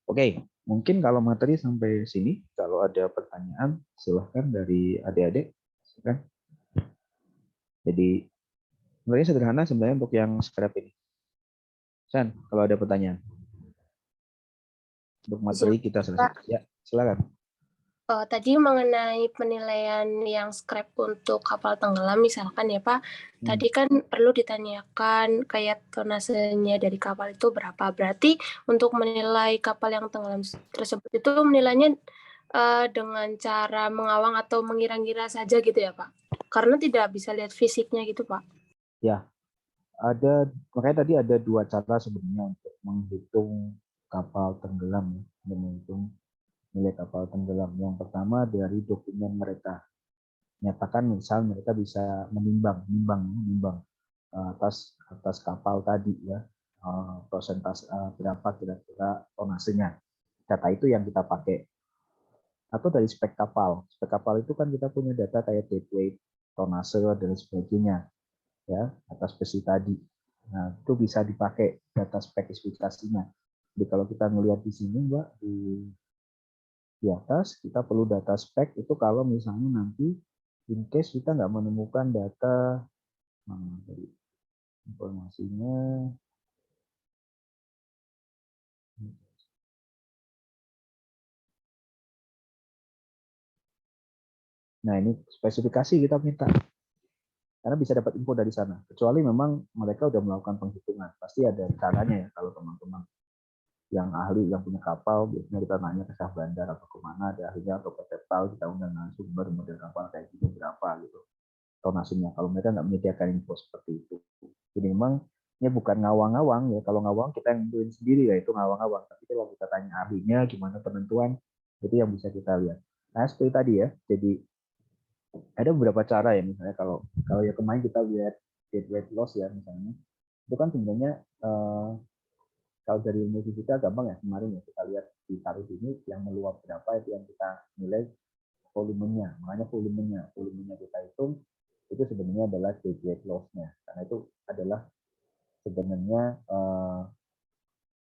Oke, mungkin kalau materi sampai sini, kalau ada pertanyaan silahkan dari adik-adik. Jadi sebenarnya sederhana sebenarnya untuk yang scrap ini. San, kalau ada pertanyaan untuk materi kita selesai. Ya, silakan. Tadi mengenai penilaian yang scrap untuk kapal tenggelam misalkan ya Pak, tadi kan perlu ditanyakan kayak tonasenya dari kapal itu berapa. Berarti untuk menilai kapal yang tenggelam tersebut itu menilainya dengan cara mengawang atau mengira-ngira saja gitu ya Pak? Karena tidak bisa lihat fisiknya gitu Pak. Ya, makanya tadi ada dua cara sebenarnya untuk menghitung kapal tenggelam, menghitung nilai kapal tenggelam. Yang pertama dari dokumen mereka. Nyatakan misal mereka bisa menimbang atas kapal tadi ya, persentase berapa kira-kira tonasenya. Data itu yang kita pakai. Atau dari spek kapal. Spek kapal itu kan kita punya data kayak deadweight, tonase dan sebagainya ya, atas besi tadi. Nah, itu bisa dipakai data spesifikasinya. Jadi kalau kita melihat di sini Mbak, di atas kita perlu data spek itu kalau misalnya nanti in case kita nggak menemukan data dari informasinya. Nah, ini spesifikasi kita minta. Karena bisa dapat info dari sana. Kecuali memang mereka udah melakukan penghitungan. Pasti ada caranya ya kalau teman-teman yang ahli, yang punya kapal, biasanya kita nanya ke Syah Bandar atau kemana, ada ahlinya atau ke Pepal, kita undang sumber model kapal kayak gitu berapa gitu tonasenya. Kalau mereka nggak menyediakan info seperti itu. Jadi memang ini bukan ngawang-ngawang ya. Kalau ngawang kita yang nentuin sendiri ya, itu ngawang-ngawang. Tapi kalau kita tanya ahlinya gimana penentuan, itu yang bisa kita lihat. Nah seperti tadi ya. Jadi ada beberapa cara ya, misalnya kalau ya kemarin kita lihat deadweight loss ya misalnya, itu kan sebenarnya kalau dari ilmu fisika gampang ya, kemarin ya kita lihat di tarif ini yang meluap berapa, itu yang kita nilai volumenya. Makanya volumenya kita hitung, itu sebenarnya adalah deadweight loss-nya. Karena itu adalah sebenarnya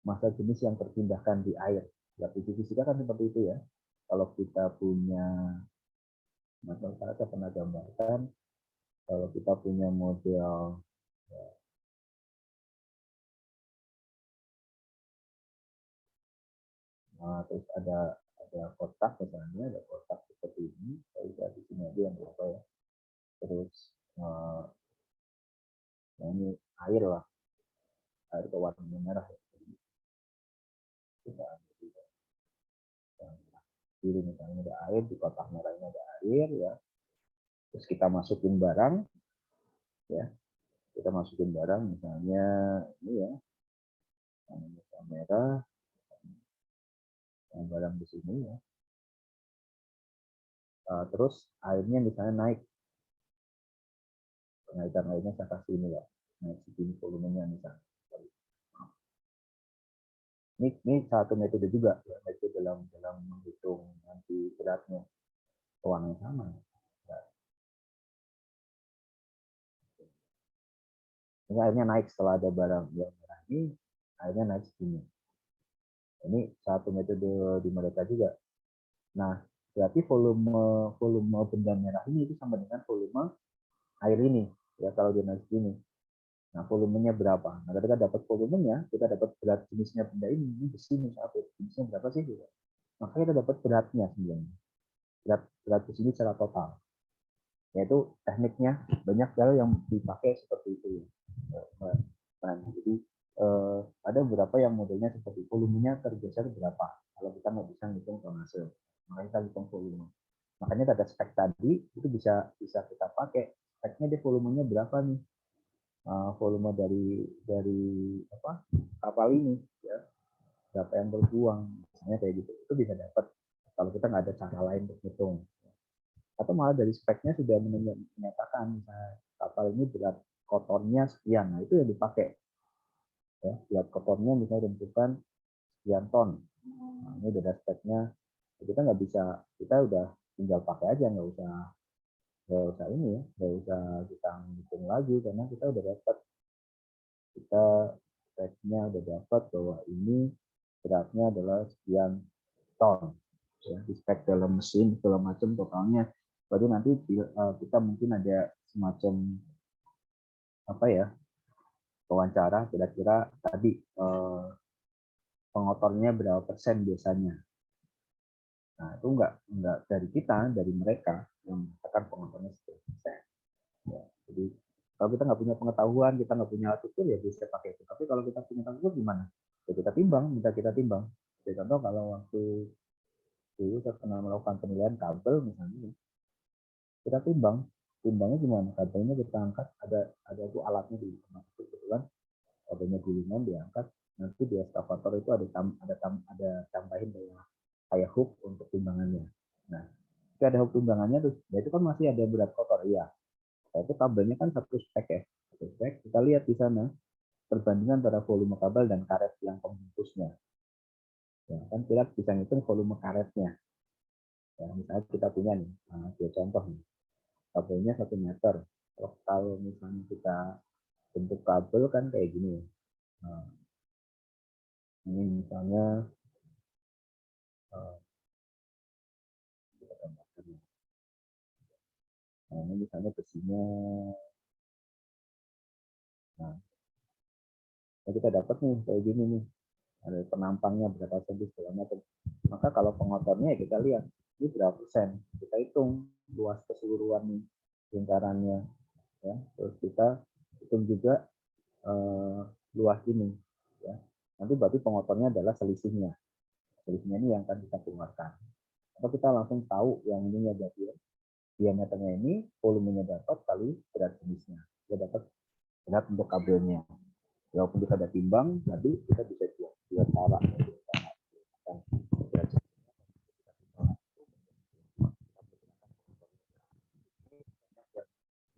massa jenis yang terpindahkan di air. Ya, fisika kan seperti itu ya. Kalau kita punya, saya pernah gambarkan, kalau kita punya model ya, Terus ada kotak misalnya, ada kotak seperti ini. Saya di sini aja yang berapa ya. Terus ini air lah, air warna merah ya. Kita kiri misalnya ada air, di kotak merahnya ada air ya. Terus kita masukin barang ya. Kita masukin barang misalnya ini ya. Kamera yang barang di sini ya. Terus airnya misalnya naik. Kenaikan airnya saya kasih ini ya. Naik segini volumenya misalnya. Ini satu metode juga ya, metode dalam menghitung nanti beratnya uang yang sama. Ini akhirnya naik setelah ada barang yang merah ini, akhirnya naik segini. Ini satu metode di mereka juga. Nah, berarti volume benda merah ini itu sama dengan volume air ini ya kalau dia naik segini. Nah, volumenya berapa? Nah, ketika dapat volumenya, kita dapat berat jenisnya benda ini besi misalnya jenisnya berapa sih? Maka kita dapat beratnya sebenarnya. Berat besi ini secara total. Yaitu tekniknya banyak hal yang dipakai seperti itu. Nah, jadi ada beberapa yang modelnya seperti volumenya tergeser berapa. Kalau kita nggak bisa ngitung tonase, maka kita hitung volume. Makanya ada spek tadi itu bisa kita pakai. Speknya dia volumenya berapa nih? Volume dari kapal ini ya, berapa yang berbuang misalnya kayak gitu, itu bisa dapat kalau kita nggak ada cara lain untuk hitung. Atau malah dari speknya sudah menyatakan misalnya kapal ini berat kotornya sekian, nah itu yang dipakai ya, berat kotornya misalnya tentukan sekian ton. Nah, ini udah ada speknya, kita nggak bisa, kita udah tinggal pakai aja, nggak usah ini ya, nggak usah kita hitung lagi karena kita udah dapat, kita speknya udah dapat bahwa ini beratnya adalah sekian ton ya, di spek dalam mesin segala macam totalnya. Baru nanti kita mungkin ada semacam apa ya, wawancara kira-kira tadi pengotornya berapa persen biasanya. Nah itu enggak dari kita, dari mereka yang mengatakan pengotornya 10%. Ya, jadi kalau kita nggak punya pengetahuan, kita nggak punya alat ukur ya bisa pakai itu. Tapi kalau kita punya alat ukur gimana? Ya kita timbang, minta kita timbang. Jadi contoh kalau waktu dulu saya pernah melakukan penilaian kabel misalnya, kita timbangnya gimana? Kabelnya kita angkat, ada tuh alatnya di rumah itu kebetulan, kabelnya gulungan diangkat, nanti di eskavator itu ada tambahin kayak hook untuk timbangannya. Nah, itu ada hook timbangannya tuh, ya itu kan masih ada berat kotor ya. Nah, itu kabelnya kan satu spek ya, satu spek. Kita lihat di sana perbandingan antara volume kabel dan karet yang pembungkusnya. Ya, kan kita bisa ngitung volume karetnya. Ya, misalnya kita punya nih, contoh nih, kabelnya 1 meter. Kalau misalnya kita bentuk kabel kan kayak gini. Nah, ini misalnya kita tambahkan. Nah, ini misalnya besinya. Nah, kita dapat nih kayak gini nih. Ada penampangnya berapa senti segala macam. Maka kalau pengotornya ya kita lihat ini berapa persen. Kita hitung luas keseluruhan nih lingkarannya. Ya, terus kita hitung juga luas ini. Ya. Nanti berarti pengotornya adalah selisihnya. Selisihnya ini yang akan kita keluarkan. Atau kita langsung tahu yang ini ya berarti ya. Diameternya ini, volumenya dapat kali berat jenisnya. Kita dapat berat untuk kabelnya. Walaupun kita ada timbang, nanti kita bisa dua cara.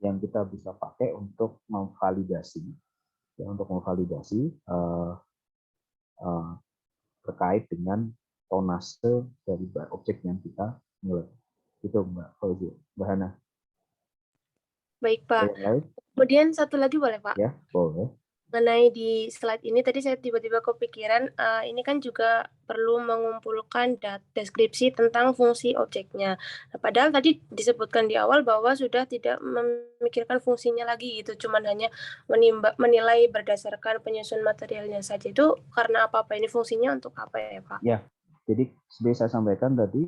Yang kita bisa pakai untuk memvalidasi, terkait dengan tonase dari objek yang kita nilai. Itu Mbak Fauzi, Mbak Hana. Baik Pak. Yang lain? Kemudian satu lagi boleh Pak? Ya, boleh. Mengenai di slide ini tadi saya tiba-tiba kepikiran ini kan juga perlu mengumpulkan deskripsi tentang fungsi objeknya. Nah, padahal tadi disebutkan di awal bahwa sudah tidak memikirkan fungsinya lagi gitu, cuman hanya menilai berdasarkan penyusun materialnya saja. Itu karena apa? Ini fungsinya untuk apa ya Pak? Ya, Jadi seperti saya sampaikan tadi,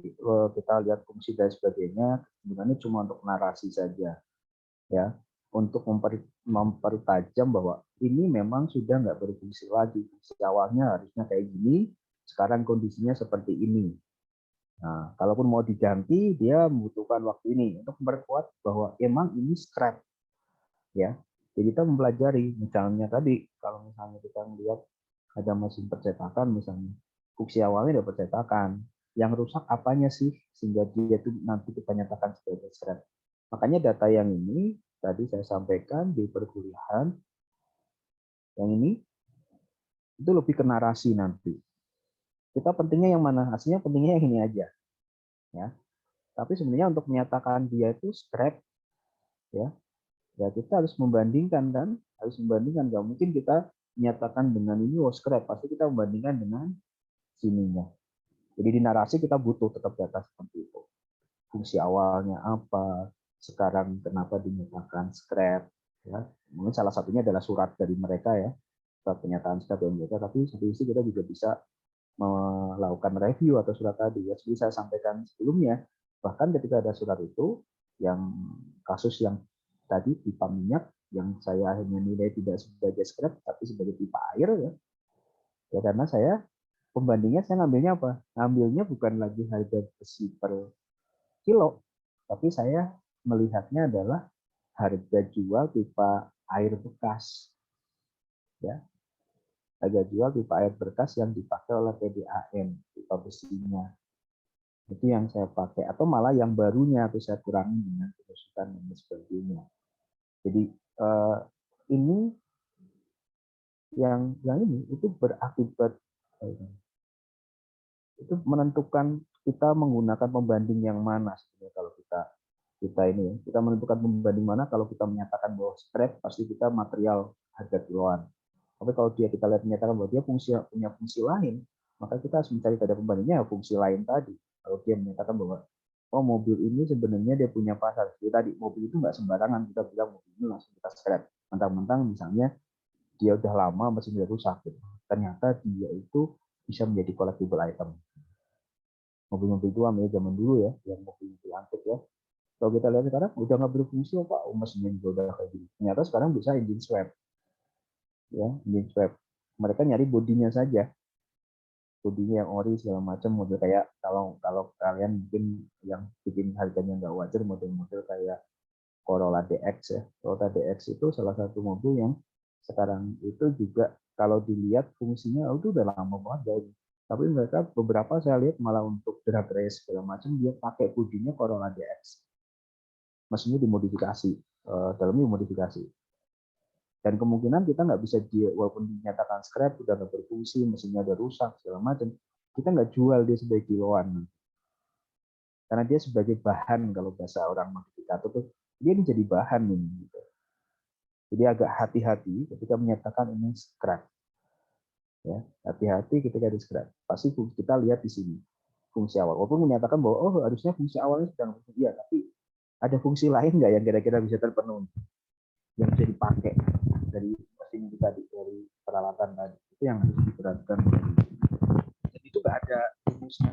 kita lihat fungsi dan sebagainya, sebenarnya cuma untuk narasi saja, ya, untuk mempertajam bahwa ini memang sudah nggak berfungsi lagi. Fungsi awalnya harusnya kayak gini, sekarang kondisinya seperti ini. Nah, kalaupun mau diganti, dia membutuhkan waktu ini untuk memperkuat bahwa emang ini scrap, ya. Jadi kita mempelajari, misalnya tadi, kalau misalnya kita melihat ada mesin percetakan, misalnya fungsi awalnya ada percetakan, yang rusak apanya sih sehingga dia itu nanti kita nyatakan sebagai scrap. Makanya data yang ini tadi saya sampaikan di perkuliahan, yang ini itu lebih ke narasi nanti. Kita pentingnya yang mana? Aslinya pentingnya yang ini aja, ya. Tapi sebenarnya untuk menyatakan dia itu scrap, ya, ya kita harus membandingkan kan, harus membandingkan. Gak mungkin kita menyatakan dengan ini oh scrap, pasti kita membandingkan dengan sininya. Jadi di narasi kita butuh tetap data seperti itu. Fungsi awalnya apa, sekarang kenapa dinyatakan scrap, ya. Mungkin salah satunya adalah surat dari mereka, ya, surat pernyataan scrap dari mereka. Tapi satu sisi kita juga bisa melakukan review atau surat tadi, ya. Seperti saya sampaikan sebelumnya, bahkan ketika ada surat itu, yang kasus yang tadi pipa minyak, yang saya akhirnya nilai tidak sebagai scrap tapi sebagai pipa air, ya, ya karena saya pembandingnya saya ngambilnya apa? Ngambilnya bukan lagi harga besi per kilo, tapi saya melihatnya adalah harga jual pipa air bekas, ya, harga jual pipa air bekas yang dipakai oleh PDAM, pipa besinya. Itu yang saya pakai, atau malah yang barunya itu saya kurangi dengan kerusakan dan sebagainya. Jadi ini yang ini itu berakibat, itu menentukan kita menggunakan pembanding yang mana sebenarnya. Kalau kita ini, kita menentukan pembanding mana. Kalau kita menyatakan bahwa scrap, pasti kita material harga kiloan. Tapi kalau kita lihat menyatakan bahwa dia punya fungsi lain, maka kita harus mencari pada pembandingnya fungsi lain tadi. Kalau dia menyatakan bahwa oh mobil ini sebenarnya dia punya pasar, jadi tadi mobil itu nggak sembarangan kita bilang mobil ini langsung kita scrap. Mentang-mentang misalnya dia udah lama mesinnya rusak, gitu. Ternyata dia itu bisa menjadi collectible item. Mobil-mobil tua zaman dulu, ya, yang mobil-mobil antik, ya. Kalau kita lihat sekarang udah nggak berfungsi, Pak, mesinnya juga udah kayak gini. Ternyata sekarang bisa engine swap, ya, engine swap. Mereka nyari bodinya saja, bodinya yang ori segala macam, model kayak kalau kalian mungkin yang bikin harganya nggak wajar, model-model kayak Corolla DX, ya. Corolla DX itu salah satu mobil yang sekarang itu juga kalau dilihat fungsinya itu udah lama banget. Tapi mereka beberapa saya lihat malah untuk drag race segala macam dia pakai bodinya Corolla DX. Mesinnya dimodifikasi, dalamnya dimodifikasi. Dan kemungkinan kita nggak bisa walaupun dinyatakan scrap, udah nggak berfungsi, mesinnya udah rusak segala macam, kita nggak jual dia sebagai kiloan. Karena dia sebagai bahan, kalau bahasa orang modifikator tuh dia menjadi bahan ini. Gitu. Jadi agak hati-hati ketika menyatakan ini scrap. Ya, hati-hati ketika di scrap. Pasti kita lihat di sini fungsi awal. Walaupun menyatakan bahwa oh harusnya fungsi awalnya sedang fungsi, ya, tapi ada fungsi lain nggak yang kira-kira bisa terpenuhi, yang bisa dipakai dari mesin itu tadi, dari peralatan tadi, itu yang harus diperhatikan. Jadi itu nggak ada rumusnya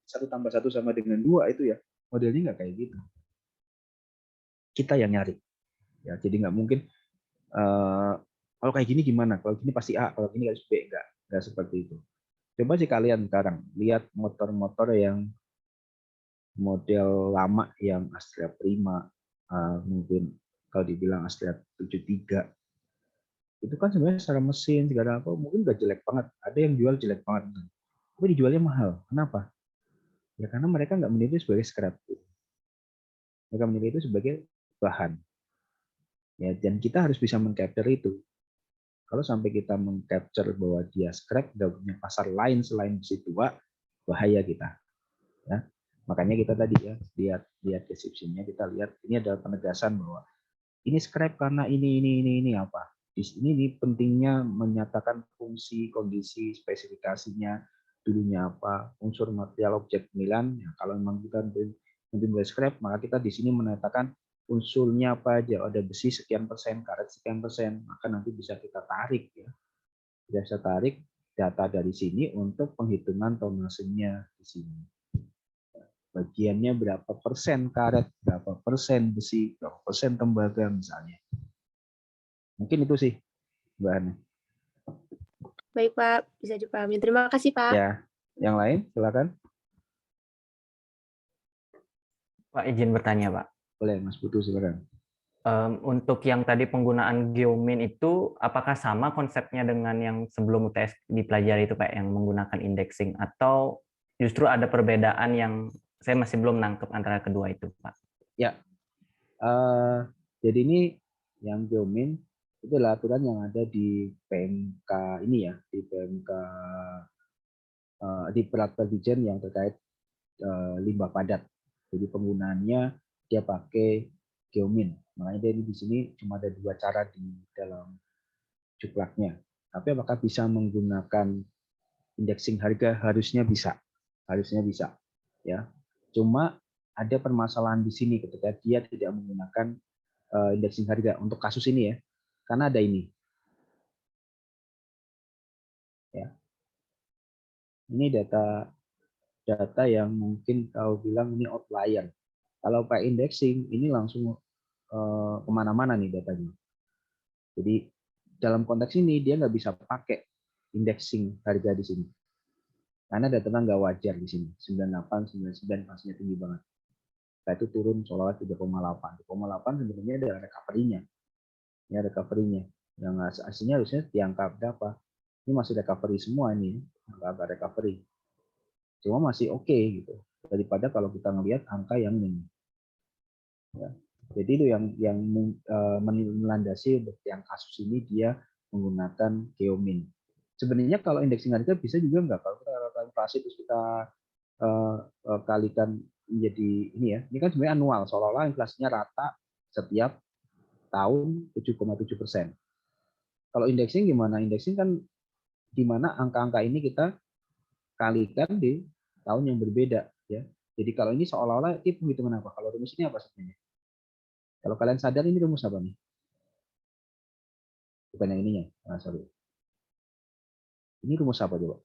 1+1 sama dengan 2 itu, ya, modelnya nggak kayak gitu. Kita yang nyari, ya. Jadi nggak mungkin kalau kayak gini gimana, kalau gini pasti A, kalau gini harus B, nggak seperti itu. Coba sih kalian sekarang lihat motor-motor yang model lama yang Astrea Prima, mungkin kalau dibilang Astrea 73, itu kan sebenarnya secara mesin segala apa mungkin udah jelek banget, ada yang jual jelek banget, tapi dijualnya mahal. Kenapa? Ya karena mereka nggak menilai sebagai scrap, mereka menilai itu sebagai bahan, ya. Dan kita harus bisa mengcapture itu. Kalau sampai kita mengcapture bahwa dia scrap, udah punya pasar lain selain besi tua, bahaya kita, ya. Makanya kita tadi, ya, lihat deskripsinya, kita lihat ini adalah penegasan bahwa ini scrap karena ini apa. Di sini ini pentingnya menyatakan fungsi, kondisi, spesifikasinya, dulunya apa, unsur material objek pemilihan. Ya, kalau memang kita nanti mulai scrap, maka kita di sini menyatakan unsurnya apa aja. Ada besi sekian persen, karet sekian persen, maka nanti bisa kita tarik, ya. Bisa tarik data dari sini untuk penghitungan tonasenya di sini. Bagiannya berapa persen karet, berapa persen besi, berapa persen tembaga misalnya. Mungkin itu sih, Mbak Ana. Baik, Pak. Bisa dipahami. Terima kasih, Pak. Ya, yang lain silakan. Pak, izin bertanya, Pak. Boleh, Mas Putu, silakan. Untuk yang tadi penggunaan geomin itu, apakah sama konsepnya dengan yang sebelum UTS dipelajari itu, Pak, yang menggunakan indexing, atau justru ada perbedaan yang saya masih belum nangkep antara kedua itu, Pak? Ya, jadi ini yang geomin itu adalah aturan yang ada di PMK ini ya, di PMK di peraturan dirjen yang terkait limbah padat. Jadi penggunaannya dia pakai geomin. Makanya dia di sini cuma ada 2 cara di dalam cuplaknya. Tapi apakah bisa menggunakan indexing harga? Harusnya bisa. Harusnya bisa. Ya. Cuma ada permasalahan di sini ketika dia tidak menggunakan indexing harga untuk kasus ini ya. Karena ada ini. Ya. Ini data yang mungkin kau bilang ini outlier. Kalau pakai indexing ini langsung kemana-mana nih datanya. Jadi dalam konteks ini dia nggak bisa pakai indexing harga di sini. Karena datanya nggak wajar di sini. 98, 99 pastinya tinggi banget. Nah, itu turun seolah-olah 3,8. 3,8 sebenarnya ada recovery-nya. Ini ada recovery-nya. Yang aslinya harusnya di angka berapa? Ini masih recovery semua ini. Angka recovery. Cuma masih oke gitu. Daripada kalau kita ngelihat angka yang ini. Ya. Jadi itu yang melandasi untuk yang kasus ini dia menggunakan geomin. Sebenarnya kalau indexing harga bisa juga enggak, kalau kita kalkulasi terus kita kalikan menjadi ini ya. Ini kan sebenarnya anual, seolah-olah inflasinya rata setiap tahun 7,7%. Kalau indexing gimana? Indexing kan di mana angka-angka ini kita kalikan di tahun yang berbeda ya. Jadi kalau ini seolah-olah itu penghitungan apa? Kalau rumus ini apa sebenarnya? Kalau kalian sadar ini rumus apa nih? Bukan yang ininya. Nah, sorry. Ini rumus apa coba?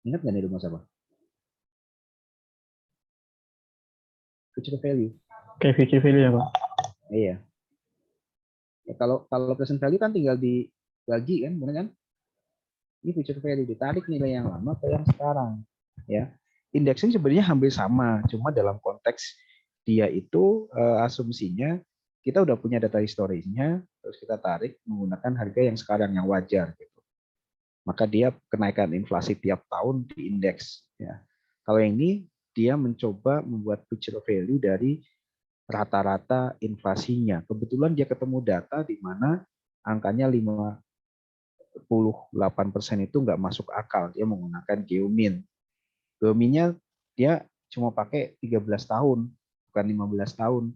Ingat nggak nih rumus apa? Future value. Oke, future value ya, Pak. Iya. Ya, kalau present value kan tinggal dibagi kan, benar kan? Ini future value, ditarik nilai yang lama ke yang sekarang. Ya. Indexing sebenarnya hampir sama, cuma dalam konteks dia itu asumsinya kita udah punya data historisnya, terus kita tarik menggunakan harga yang sekarang yang wajar gitu. Maka dia kenaikan inflasi tiap tahun di indeks ya. Kalau yang ini dia mencoba membuat future value dari rata-rata inflasinya. Kebetulan dia ketemu data di mana angkanya 58% itu nggak masuk akal. Dia menggunakan geomin. Geominnya dia cuma pakai 13 tahun, bukan 15 tahun.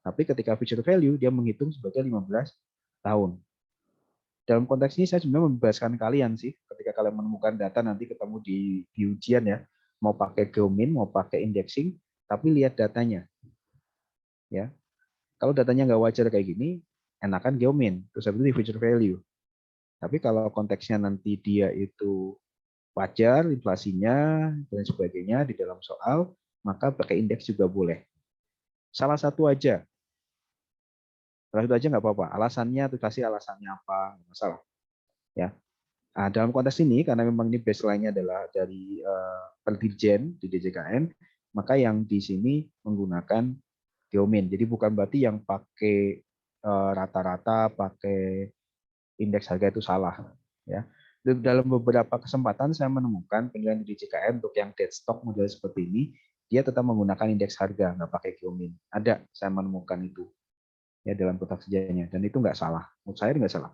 Tapi ketika future value dia menghitung sebagai 15 tahun. Dalam konteks ini saya sebenarnya membebaskan kalian sih, ketika kalian menemukan data nanti ketemu di ujian ya, mau pakai geomin, mau pakai indexing, tapi lihat datanya. Ya, kalau datanya nggak wajar kayak gini, enakan geomin, terus habis itu di future value. Tapi kalau konteksnya nanti dia itu wajar, inflasinya dan sebagainya di dalam soal, maka pakai indeks juga boleh. Salah satu aja nggak apa-apa. Alasannya tuh kasih alasannya apa, nggak masalah. Ya. Nah, dalam konteks ini karena memang ini baseline-nya adalah dari Dirjen di DJKN, maka yang di sini menggunakan geomin. Jadi bukan berarti yang pakai rata-rata, pakai indeks harga itu salah. Ya. Dalam beberapa kesempatan saya menemukan penilaian di DJKN untuk yang dead stock model seperti ini, dia tetap menggunakan indeks harga, nggak pakai geomin. Ada, saya menemukan itu ya dalam kotak sejarahnya, dan itu nggak salah. Menurut saya nggak salah.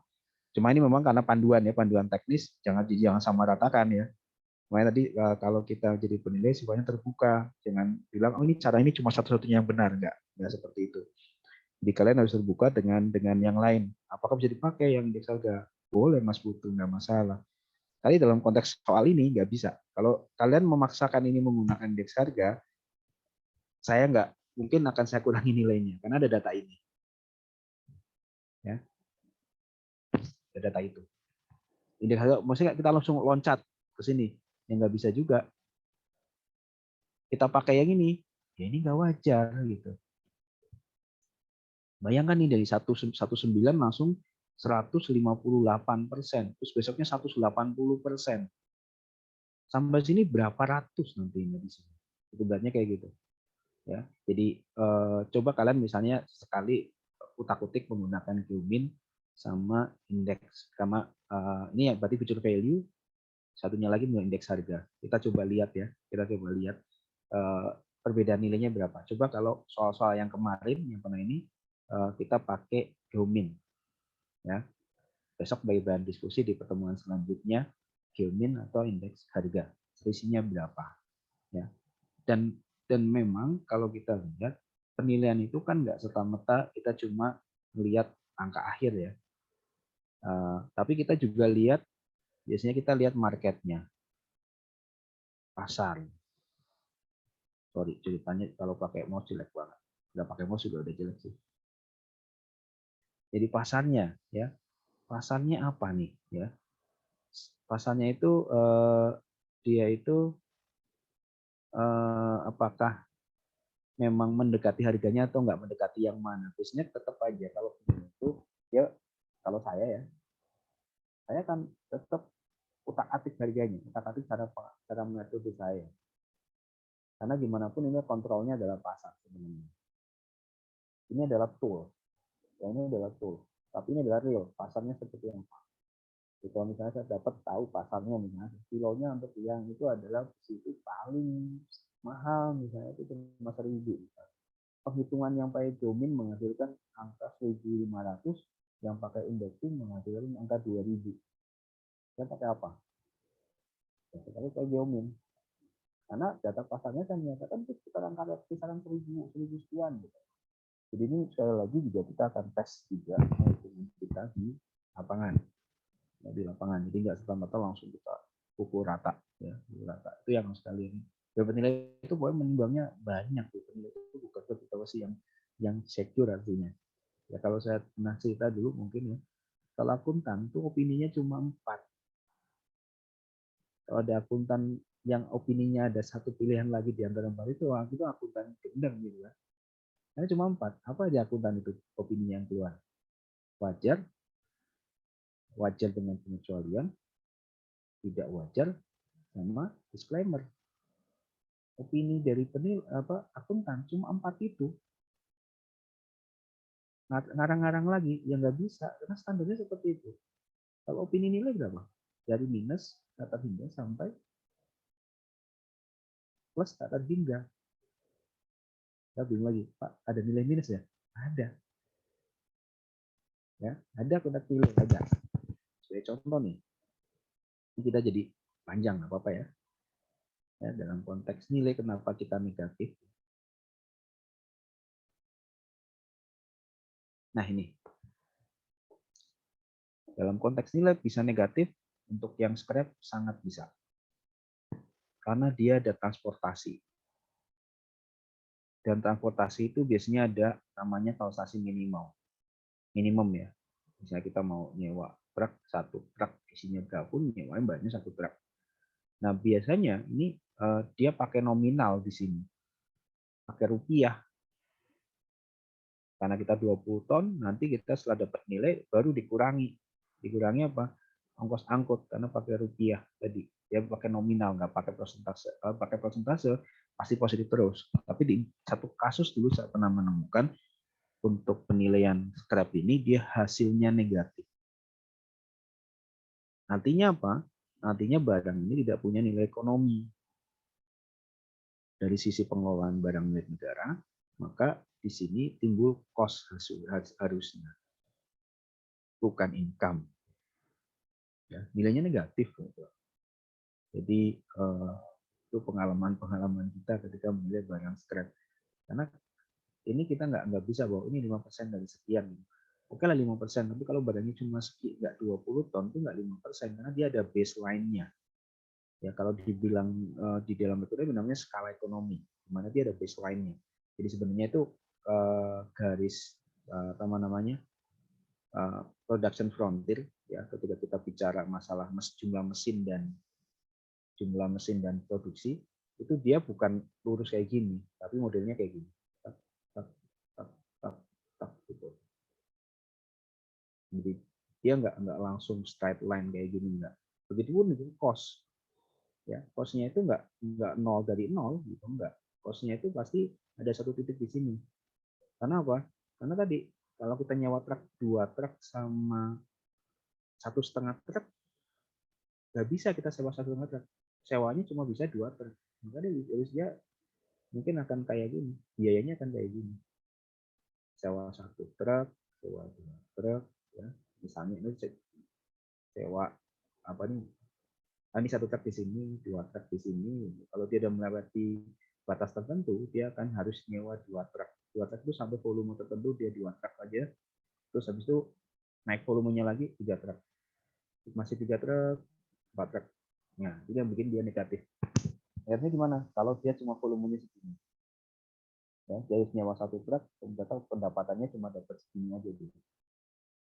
Cuma ini memang karena panduan ya, panduan teknis, jangan sama ratakan ya. Makanya tadi kalau kita jadi penilai sifatnya terbuka, jangan bilang oh ini cara ini cuma satu-satunya yang benar, nggak seperti itu. Jadi kalian harus terbuka dengan yang lain. Apakah bisa dipakai yang indeks harga? Boleh Mas Putu, nggak masalah. Tapi dalam konteks soal ini nggak bisa. Kalau kalian memaksakan ini menggunakan indeks harga, saya nggak mungkin akan saya kurangi nilainya karena ada data ini. Ya, ada data itu. Indeks harga, maksudnya kita langsung loncat ke sini, ya nggak bisa juga. Kita pakai yang ini, ya ini nggak wajar gitu. Bayangkan nih dari 19 langsung 158%, terus besoknya 180%. Sampai sini berapa ratus nantinya di sini. Sebenarnya kayak gitu. Ya, jadi coba kalian misalnya sekali utak-utik menggunakan Qmin sama indeks, sama ini ya berarti future value, satunya lagi indeks harga. Kita coba lihat ya, perbedaan nilainya berapa. Coba kalau soal-soal yang kemarin yang pernah ini kita pakai Qmin, ya. Besok bagi bahan diskusi di pertemuan selanjutnya Qmin atau indeks harga, selisihnya berapa, ya. Dan memang kalau kita lihat penilaian itu kan nggak serta-merta kita cuma melihat angka akhir ya, tapi kita juga biasanya kita lihat marketnya, pasar. Sorry, ceritanya kalau pakai mouse jelek banget, nggak pakai mouse juga udah jelek sih. Jadi pasarnya ya, pasarnya apa nih ya? Pasarnya itu dia itu apakah memang mendekati harganya atau nggak mendekati yang mana? Biasanya tetap aja kalau itu ya, kalau saya kan tetap utak-atik harganya, utak-atik cara metode saya. Karena gimana pun ini kontrolnya adalah pasar sebenarnya. Ini adalah tool, ya ini adalah tool. Tapi ini adalah real, pasarnya seperti apa. Jadi kalau misalnya saya dapat tahu pasarnya misalnya kilonya untuk yang itu adalah situ paling mahal misalnya itu cuma 1.000. Penghitungan yang pakai Qmin menghasilkan angka 1.500, yang pakai indexing menghasilkan angka 2.000. Saya pakai apa? Ya, saya pakai Qmin. Karena data pasarnya kan menyatakan itu kisaran 1.000 sekian gitu. Jadi ini sekali lagi juga kita akan tes juga dengan kita di lapangan. Ya, di lapangan. Jadi nggak serta-merta langsung kita pukul rata ya, rata. Itu yang sekali ini. Penilai itu boleh menimbangnya banyak. Penilai itu bukan evaluasi yang secure artinya. Ya kalau saya pernah cerita dulu mungkin ya, kalau akuntan tuh opininya cuma 4. Kalau ada akuntan yang opininya ada satu pilihan lagi di antara 4 itu, wah itu akuntan gendeng gitu kan. Karena cuma 4. Apa aja akuntan itu opini yang keluar? Wajar, wajar dengan pengecualian, tidak wajar, sama disclaimer. Opini dari akuntan cuma 4 itu. Ngarang-ngarang lagi yang nggak bisa karena standarnya seperti itu. Kalau opini nilai berapa? Dari minus kata hingga sampai plus kata hingga. Ya, bingung lagi, Pak, ada nilai minus ya? Ada. Ya, ada kotak nilai ada. Sebagai contoh nih, ini kita jadi panjang nggak apa-apa ya. Ya, dalam konteks nilai kenapa kita negatif? Nah ini, dalam konteks nilai bisa negatif, untuk yang scrap sangat bisa. Karena dia ada transportasi. Dan transportasi itu biasanya ada namanya kalkulasi minimum ya. Misalnya kita mau nyewa truk, satu truk isinya berapapun, nyewain banyak satu truk. Nah biasanya ini dia pakai nominal di sini, pakai rupiah. Karena kita 20 ton, nanti kita setelah dapat nilai baru dikurangi. Dikurangi apa? Ongkos angkut, karena pakai rupiah tadi. Dia pakai nominal, nggak pakai persentase. Kalau pakai persentase pasti positif terus. Tapi di satu kasus dulu saya pernah menemukan untuk penilaian scrap ini dia hasilnya negatif. Nantinya apa? Nantinya barang ini tidak punya nilai ekonomi. Dari sisi pengelolaan barang milik negara, maka di sini timbul cost harusnya, bukan income. Ya, nilainya negatif. Gitu. Jadi itu pengalaman kita ketika memilih barang scrap. Karena ini kita nggak bisa bahwa ini 5% dari sekian. Oke lah 5%, tapi kalau barangnya cuma nggak 20 ton itu nggak 5%, karena dia ada baseline-nya. Ya kalau dibilang di dalam metode namanya skala ekonomi, di mana dia ada baseline-nya. Jadi sebenarnya itu garis production frontier ya, ketika kita bicara masalah jumlah mesin dan produksi, itu dia bukan lurus kayak gini, tapi modelnya kayak gini. Tak, tak, tak, tak, tak, gitu. Jadi dia nggak langsung straight line kayak gini, nggak. Begitupun itu cost. Ya, cost-nya itu nggak nol dari nol gitu, nggak. Cost-nya itu pasti ada satu titik di sini. Karena apa? Karena tadi kalau kita nyewa truk 2 truk sama 1,5 truk, nggak bisa kita sewa 1,5 truk. Sewanya cuma bisa 2 truk. Makanya dia mungkin akan kayak gini, biayanya akan kayak gini. Sewa 1 truk, sewa 2 truk, ya. Misalnya ini sewa apa nih? Ini 1 truk di sini, 2 truk di sini. Kalau dia sudah melewati batas tertentu, dia akan harus nyewa 2 truk. 2 truk itu sampai volume tertentu dia 2 truk aja. Terus habis itu naik volumenya lagi 3 truk. Masih 3 truk, 4 truk. Nah, itu yang bikin dia negatif. Akhirnya gimana? Kalau dia cuma volumenya segini. Ya, dia harus nyewa 1 truk, ternyata pendapatannya cuma dapat segini aja gitu.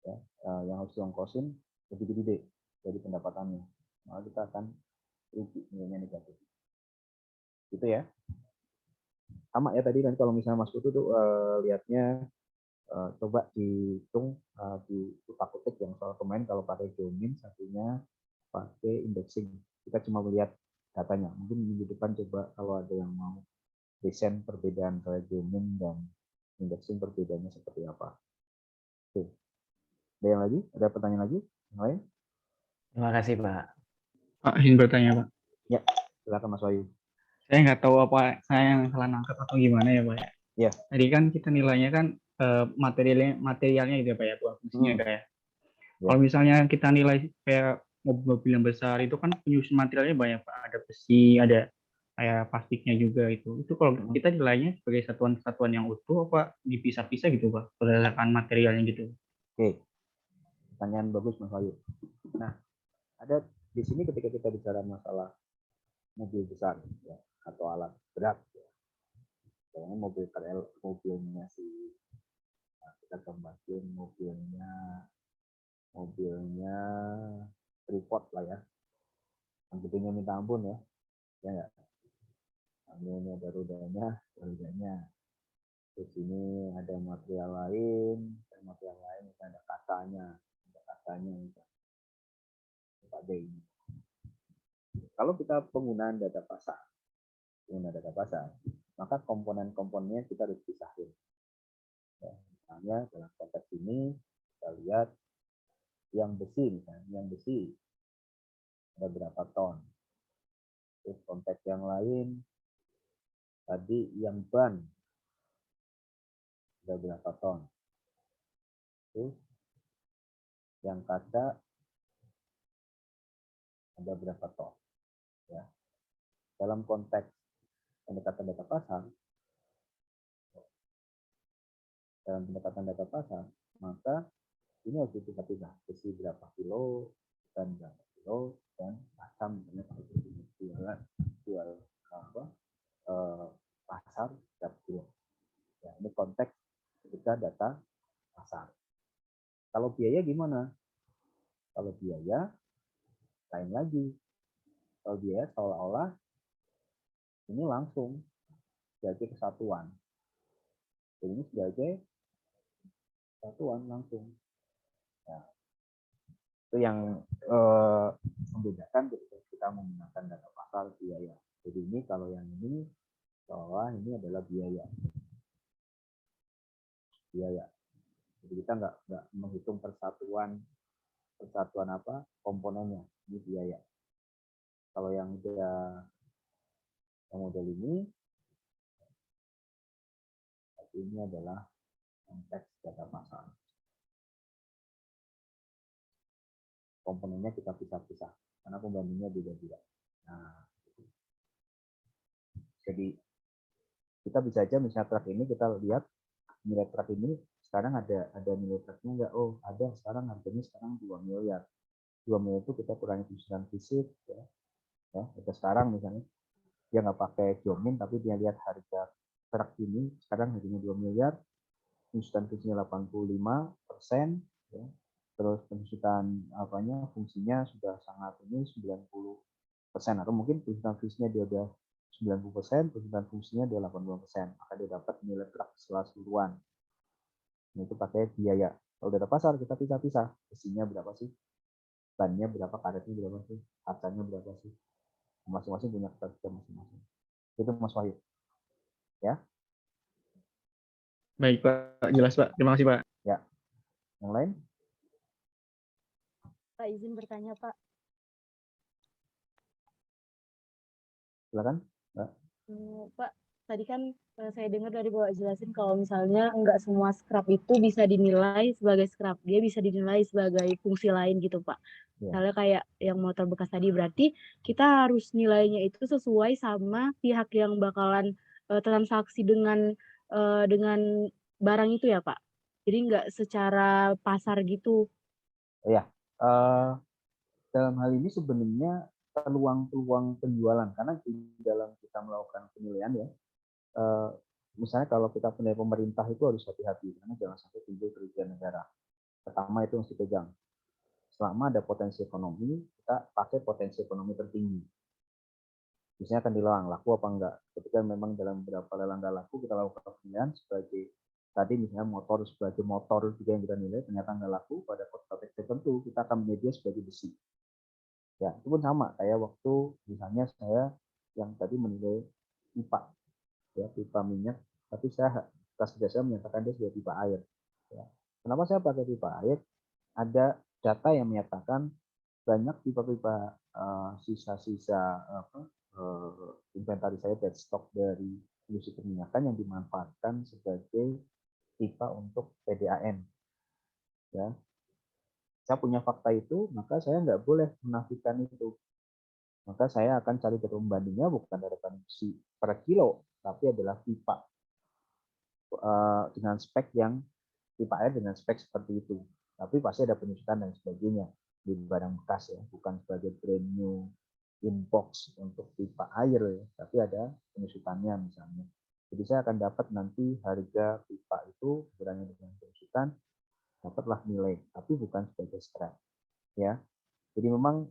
Ya, yang harus diongkosin lebih gede dari pendapatannya. Maka kita akan rugi, nilainya negatif. Gitu ya. Sama ya tadi kan kalau misalnya Mas Putu tuh lihatnya coba dihitung di utak-utik yang soal kemarin kalau pakai geomin, satunya pakai indexing. Kita cuma melihat datanya. Mungkin minggu depan coba kalau ada yang mau desain perbedaan antara geomin dan indexing perbedaannya seperti apa. Oke. Ada yang lagi? Ada pertanyaan lagi? Yang lain? Terima kasih, Pak. Pak, izin bertanya, Pak. Ya, silakan Mas Wahyu. Saya nggak tahu apa saya yang salah nangkap atau gimana ya, Pak. Ya. Tadi kan kita nilainya kan materialnya gitu ya, Pak ya, bukan fungsinya kayak. Ya. Kalau misalnya kita nilai kayak mobil yang besar itu kan penyusun materialnya banyak, Pak. Ada besi, ada kayak plastiknya juga itu. Itu kalau kita nilainya sebagai satuan-satuan yang utuh apa dipisah-pisah gitu, Pak, berdasarkan materialnya gitu. Oke. Pertanyaan bagus Mas Wahyu. Nah, ada di sini ketika kita bicara masalah mobil besar ya, atau alat berat ya. Kayaknya mobilnya nah, kita gambarin mobilnya Freeport lah ya. Yang gedenya minta ampun ya. Ya enggak? Ini ada rodanya. Terus ini ada material lain ada kacanya ini. Kalau kita penggunaan data pasar, maka komponen-komponennya kita harus pisahin. Ya, misalnya dalam konteks ini kita lihat yang besi ada berapa ton. Terus konteks yang lain tadi yang ban ada berapa ton. Terus yang kaca ada berapa ton. Ya. Dalam konteks pendekatan data pasar, maka ini harus dipisah-pisah. Besi berapa kilo, ban berapa kilo, dan asam jual pasar berapa kilo. Ya, ini konteks ketika data pasar. Kalau biaya gimana? Kalau biaya lain lagi. Kalau biaya seolah-olah ini langsung sebagai kesatuan. Jadi ini sebagai kesatuan langsung. Ya. Itu yang membedakan ketika kita menggunakan data pasar biaya. Jadi ini kalau yang ini seolah ini adalah biaya. Jadi kita nggak menghitung persatuan apa komponennya, ini biaya. Kalau yang model ini adalah konteks data pasar. Komponennya kita pisah-pisah karena pembandingnya beda-beda. Nah, jadi kita bisa aja misalnya truk ini kita lihat nilai truk ini sekarang ada nilai truknya nggak? Oh ada, sekarang harganya 2 miliar. 2 miliar itu kita kurangi penyusunan fisik ya. Kita sekarang misalnya dia nggak pakai geomin tapi dia lihat harga truk ini sekarang harganya 2 miliar, penyusunan fisiknya 85%, ya. terus penyusutan fungsinya sudah sangat ini 90%, atau mungkin penyusutan fungsinya dia udah 90%, penyusutan fungsinya dia 80%, maka dia dapat nilai truk setelah keseluruhan. Nah, itu pakai biaya. Kalau udah ada pasar, kita pisah-pisah. Besinya berapa sih? Bannya berapa? Karetnya berapa sih? Kacanya berapa sih? Masing-masing punya ketentuan masing-masing. Itu Mas Wahyu. Ya. Baik Pak, jelas Pak. Terima kasih Pak. Ya. Yang lain? Pak, izin bertanya Pak. Silakan. Mbak. Pak, tadi kan saya dengar dari Bapak jelasin kalau misalnya nggak semua scrap itu bisa dinilai sebagai scrap. Dia bisa dinilai sebagai fungsi lain gitu Pak. Ya. Misalnya kayak yang motor bekas tadi, berarti kita harus nilainya itu sesuai sama pihak yang bakalan transaksi dengan barang itu ya Pak. Jadi nggak secara pasar gitu. Ya. Dalam hal ini sebenarnya peluang-peluang penjualan, karena di dalam kita melakukan penilaian ya, misalnya kalau kita penilai pemerintah itu harus hati-hati karena jangan sampai timbul kerugian negara. Pertama itu mesti pegang. Selama ada potensi ekonomi, kita pakai potensi ekonomi tertinggi. Biasanya akan dilelang, laku apa enggak. Ketika memang dalam beberapa lelang enggak laku, kita lakukan penilaian sebagai tadi misalnya motor sebagai motor juga yang kita nilai ternyata enggak laku, pada konteks tertentu kita akan menilai sebagai besi. Ya, itu pun sama kayak waktu misalnya saya yang tadi menilai pipa, ya pipa minyak, tapi saya menyatakan dia sebagai pipa air. Ya. Kenapa saya pakai pipa air? Ada data yang menyatakan banyak pipa-pipa sisa-sisa inventaris saya dari stok dari industri perminyakan yang dimanfaatkan sebagai pipa untuk PDAM. Ya, saya punya fakta itu, maka saya nggak boleh menafikan itu. Maka saya akan cari data pembandingnya bukan dari produksi per kilo, tapi adalah pipa dengan spek yang pipa air dengan spek seperti itu. Tapi pasti ada penyusutan dan sebagainya di barang bekas ya, bukan sebagai brand new inbox untuk pipa air ya, tapi ada penyusutannya misalnya. Jadi saya akan dapat nanti harga pipa itu berani dengan penyusutan, dapatlah nilai, tapi bukan sebagai scrap ya. Jadi memang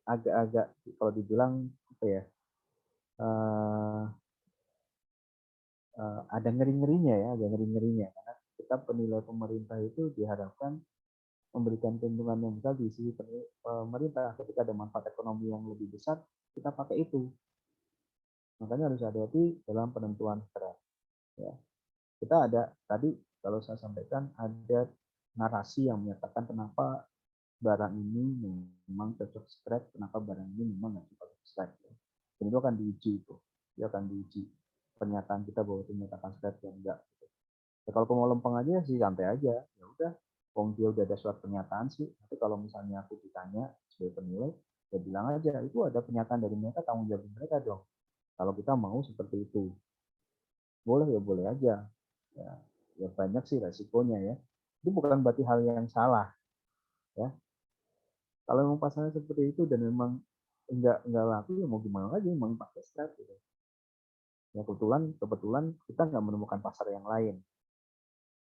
agak-agak kalau dibilang apa ya, ada ngeri-ngerinya ya, ada ngeri-ngerinya karena kita penilai pemerintah itu diharapkan memberikan keuntungan yang besar di sisi pemerintah. Ketika ada manfaat ekonomi yang lebih besar, kita pakai itu. Makanya harus hati-hati dalam penentuan scrap. Ya. Kita ada tadi kalau saya sampaikan ada narasi yang menyatakan kenapa barang ini memang cocok scrap, kenapa barang ini memang nggak cocok scrap. Dan itu akan diuji itu, dia akan diuji pernyataan kita bahwa itu menyatakan scrap dan enggak. Ya, kalau mau lempeng aja sih santai aja, ya udah. Wong dia udah ada surat pernyataan sih. Tapi kalau misalnya aku ditanya sebagai penilai, ya bilang aja itu ada pernyataan dari mereka, tanggung jawab mereka dong. Kalau kita mau seperti itu, boleh ya boleh aja. Ya banyak sih resikonya ya. Itu bukan berarti hal yang salah. Ya, kalau memang pasarnya seperti itu dan memang enggak laku ya mau gimana lagi, mau pakai scrap gitu. Ya kebetulan kita nggak menemukan pasar yang lain.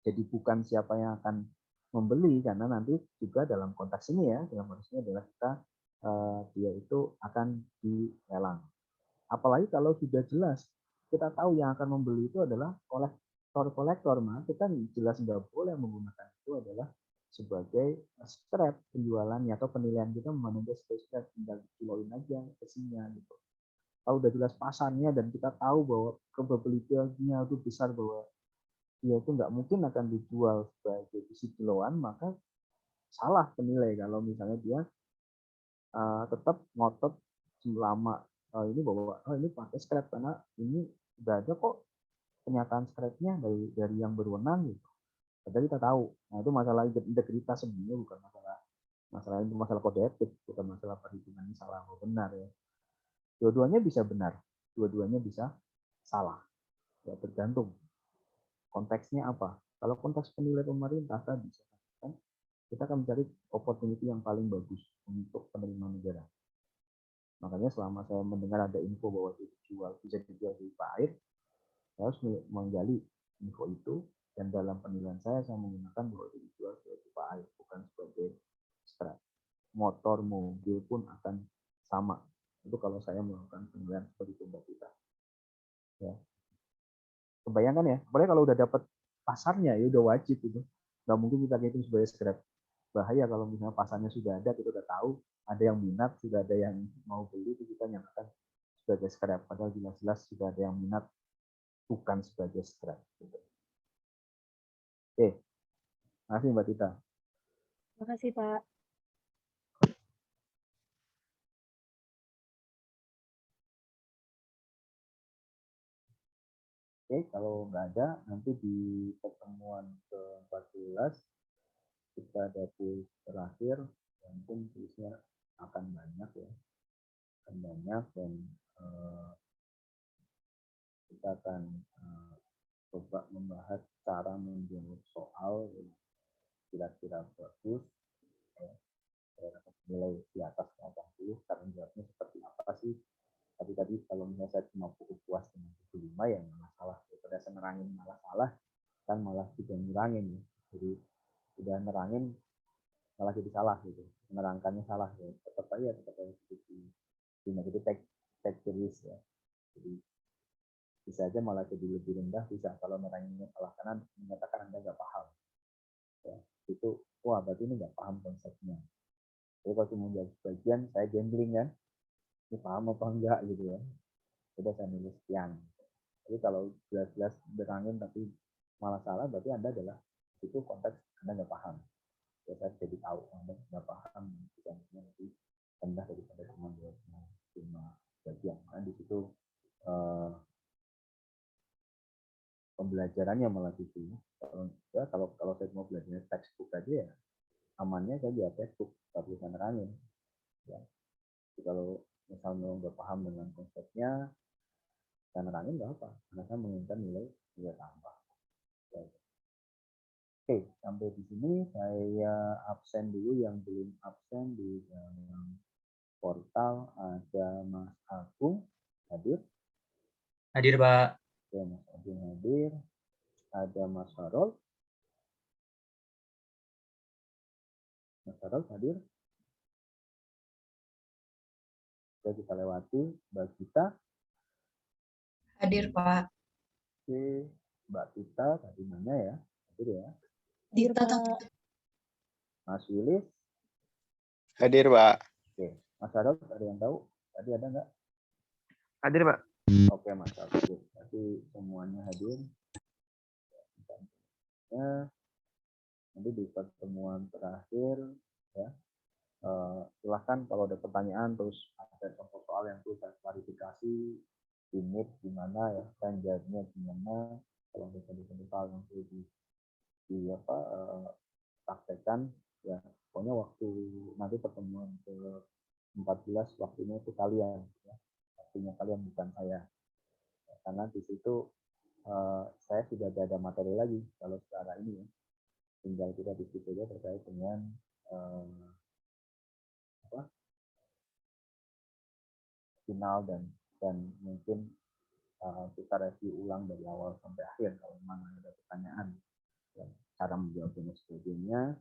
Jadi bukan siapa yang akan membeli karena nanti juga dalam konteks ini ya, dalam konteks ini adalah kita dia itu akan dilelang. Apalagi kalau sudah jelas kita tahu yang akan membeli itu adalah kolektor, maka kita jelas nggak boleh menggunakan itu adalah sebagai scrap penjualannya atau penilaian kita memandang sebagai scrap, tinggal kiloin aja besinya gitu. Kalau udah jelas pasarnya dan kita tahu bahwa probability-nya itu besar bahwa dia itu nggak mungkin akan dijual sebagai besi kiloan, maka salah penilai kalau misalnya dia tetap ngotot selama ini bahwa ini pakai scrap karena ini udah ada kok pernyataan scrapnya dari yang berwenang gitu. Padahal kita tahu. Nah itu masalah integritas sebenarnya, bukan masalah kode etik, bukan masalah perhitungan salah atau benar ya. Dua-duanya bisa benar, dua-duanya bisa salah. Ya tergantung konteksnya apa. Kalau konteks penilai pemerintah tadi, kita akan mencari opportunity yang paling bagus untuk penerimaan negara. Makanya selama saya mendengar ada info bahwa bisa dijual di air, saya harus menggali info itu dan dalam penilaian saya menggunakan bahwa itu dijual sebagai pipa air, bukan sebagai scrap. Motor mobil pun akan sama. Itu kalau saya melakukan penilaian seperti itu Mbak Tita. Ya. Kebayangkan ya, apalagi kalau udah dapat pasarnya ya udah wajib itu. Nggak mungkin kita hitung sebagai scrap. Bahaya kalau misalnya pasarnya sudah ada, kita udah tahu, ada yang minat, sudah ada yang mau beli, itu kita nyatakan sebagai scrap. Padahal jelas-jelas sudah ada yang minat, bukan sebagai scrap. Gitu. Oke, makasih Mbak Tita. Terima kasih, Pak. Oke, kalau nggak ada, nanti di pertemuan ke-14 kita ada kuis terakhir, mungkin kuisnya akan banyak ya, akan banyak dan kita akan coba membahas cara menjawab soal kira-kira bagus, ya, nilai di atas 80, karena jawabnya seperti apa sih? Tadi kalau misalnya saya cuma puas dengan 75 ya nggak masalah. Daripada saya nerangin malah salah, kan malah juga ngurangin ya. Jadi udah nerangin malah jadi salah gitu, menerangkannya salah ya. Tetap aja jadi take the risk ya. Jadi bisa aja malah jadi lebih rendah, bisa kalau neranginnya salah karena menyatakan Anda nggak paham. Ya, itu wah berarti ini nggak paham konsepnya. Jadi kalau cuma jawab sebagian, saya gambling kan, ini paham apa enggak gitu ya. Sudah saya nulis sekian. Jadi kalau jelas-jelas nerangin tapi malah salah, berarti Anda adalah itu konteks Anda nggak paham. Ya, saya jadi tahu Anda nggak paham, bukannya lebih rendah daripada cuma bagian. Nah, di situ pembelajarannya malah gitu. Kalau saya mau belajar textbook aja ya amannya saya juga textbook, tapi bisa nerangin. Ya. Jadi kalau misalnya nggak paham dengan konsepnya, saya nerangin nggak apa, karena saya menginginkan nilai tambah. Ya. Oke, sampai di sini saya absen dulu yang belum absen di dalam portal. Ada Mas Agung hadir. Hadir, Pak. Oke, Mas Agung hadir. Ada Mas Harold. Mas Harold hadir. Kita lewati Mbak Gita. Hadir, Pak. Oke, Mbak Tita tadi mana ya? Hadir ya. Hadir, Dita, Pak. Mas Willis. Hadir, Pak. Oke, Mas Harold ada yang tahu? Tadi ada nggak? Hadir, Pak. Oke, Mas Harold. Berarti semuanya hadir. Ya, nanti di pertemuan terakhir ya. Silahkan kalau ada pertanyaan terus ada contoh soal yang perlu saya klarifikasi, limit gimana ya, standarnya gimana, kalau ada soal yang perlu praktekkan ya, pokoknya waktu nanti pertemuan ke-14 waktunya itu kalian ya. Waktunya kalian bukan saya ya, karena di situ saya sudah ada materi lagi kalau secara ini ya, tinggal kita diskusi aja terkait dengan final dan mungkin kita review ulang dari awal sampai akhir kalau memang ada pertanyaan dan cara menjawabnya sebagainya.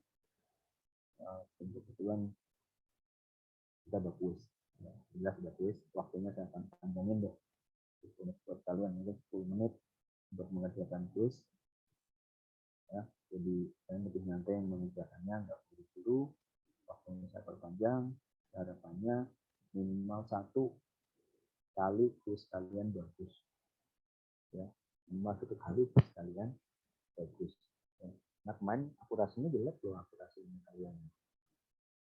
Kebetulan kita ada kuis, ya, jelas ada kuis. Waktunya saya akan panjangin deh. Buat kalian mungkin 10 menit untuk mengerjakan kuis. Ya, jadi saya lebih nyantai mengerjakannya, nggak buru-buru. Waktunya saya perpanjang. Harapannya minimal 1 kali kuis kalian bagus. Ya, minimal 1 kali kuis kalian bagus. Ya. Nah kemarin akurasinya jelek loh, akurasinya kalian.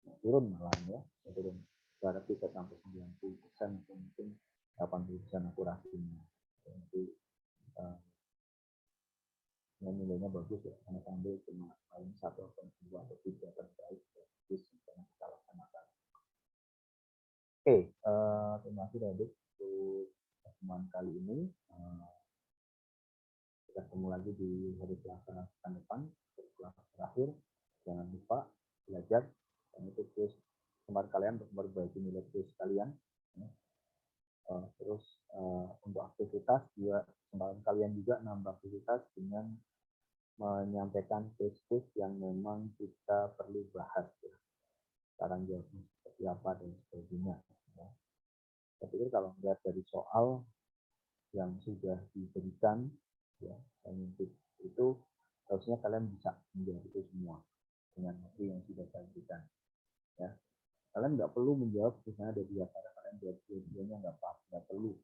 Nah, turun malah ya, turun. Berarti bisa sampai 90% atau mungkin 80% akurasinya. Jadi nilainya bagus ya, karena sambil cuma paling 1 atau 2 atau 3 terbaik ya, terus yang kita laksanakan. Oke, terima kasih Dadik untuk pertemuan kali ini. Kita ketemu lagi di hari Selasa pekan depan, kelas terakhir. Jangan lupa belajar dan itu terus kemarin kalian untuk memperbaiki nilai terus kalian. Terus untuk aktivitas juga kemarin kalian juga nambah aktivitas dengan menyampaikan case-case yang memang kita perlu bahas ya. Sekarang jawabnya seperti apa dan sebagainya. Ya. Saya pikir kalau melihat dari soal yang sudah diberikan ya, itu harusnya kalian bisa menjawab itu semua dengan materi yang sudah saya berikan. Ya. Kalian nggak perlu menjawab misalnya ada 2 cara kalian jawab dua-duanya nggak perlu.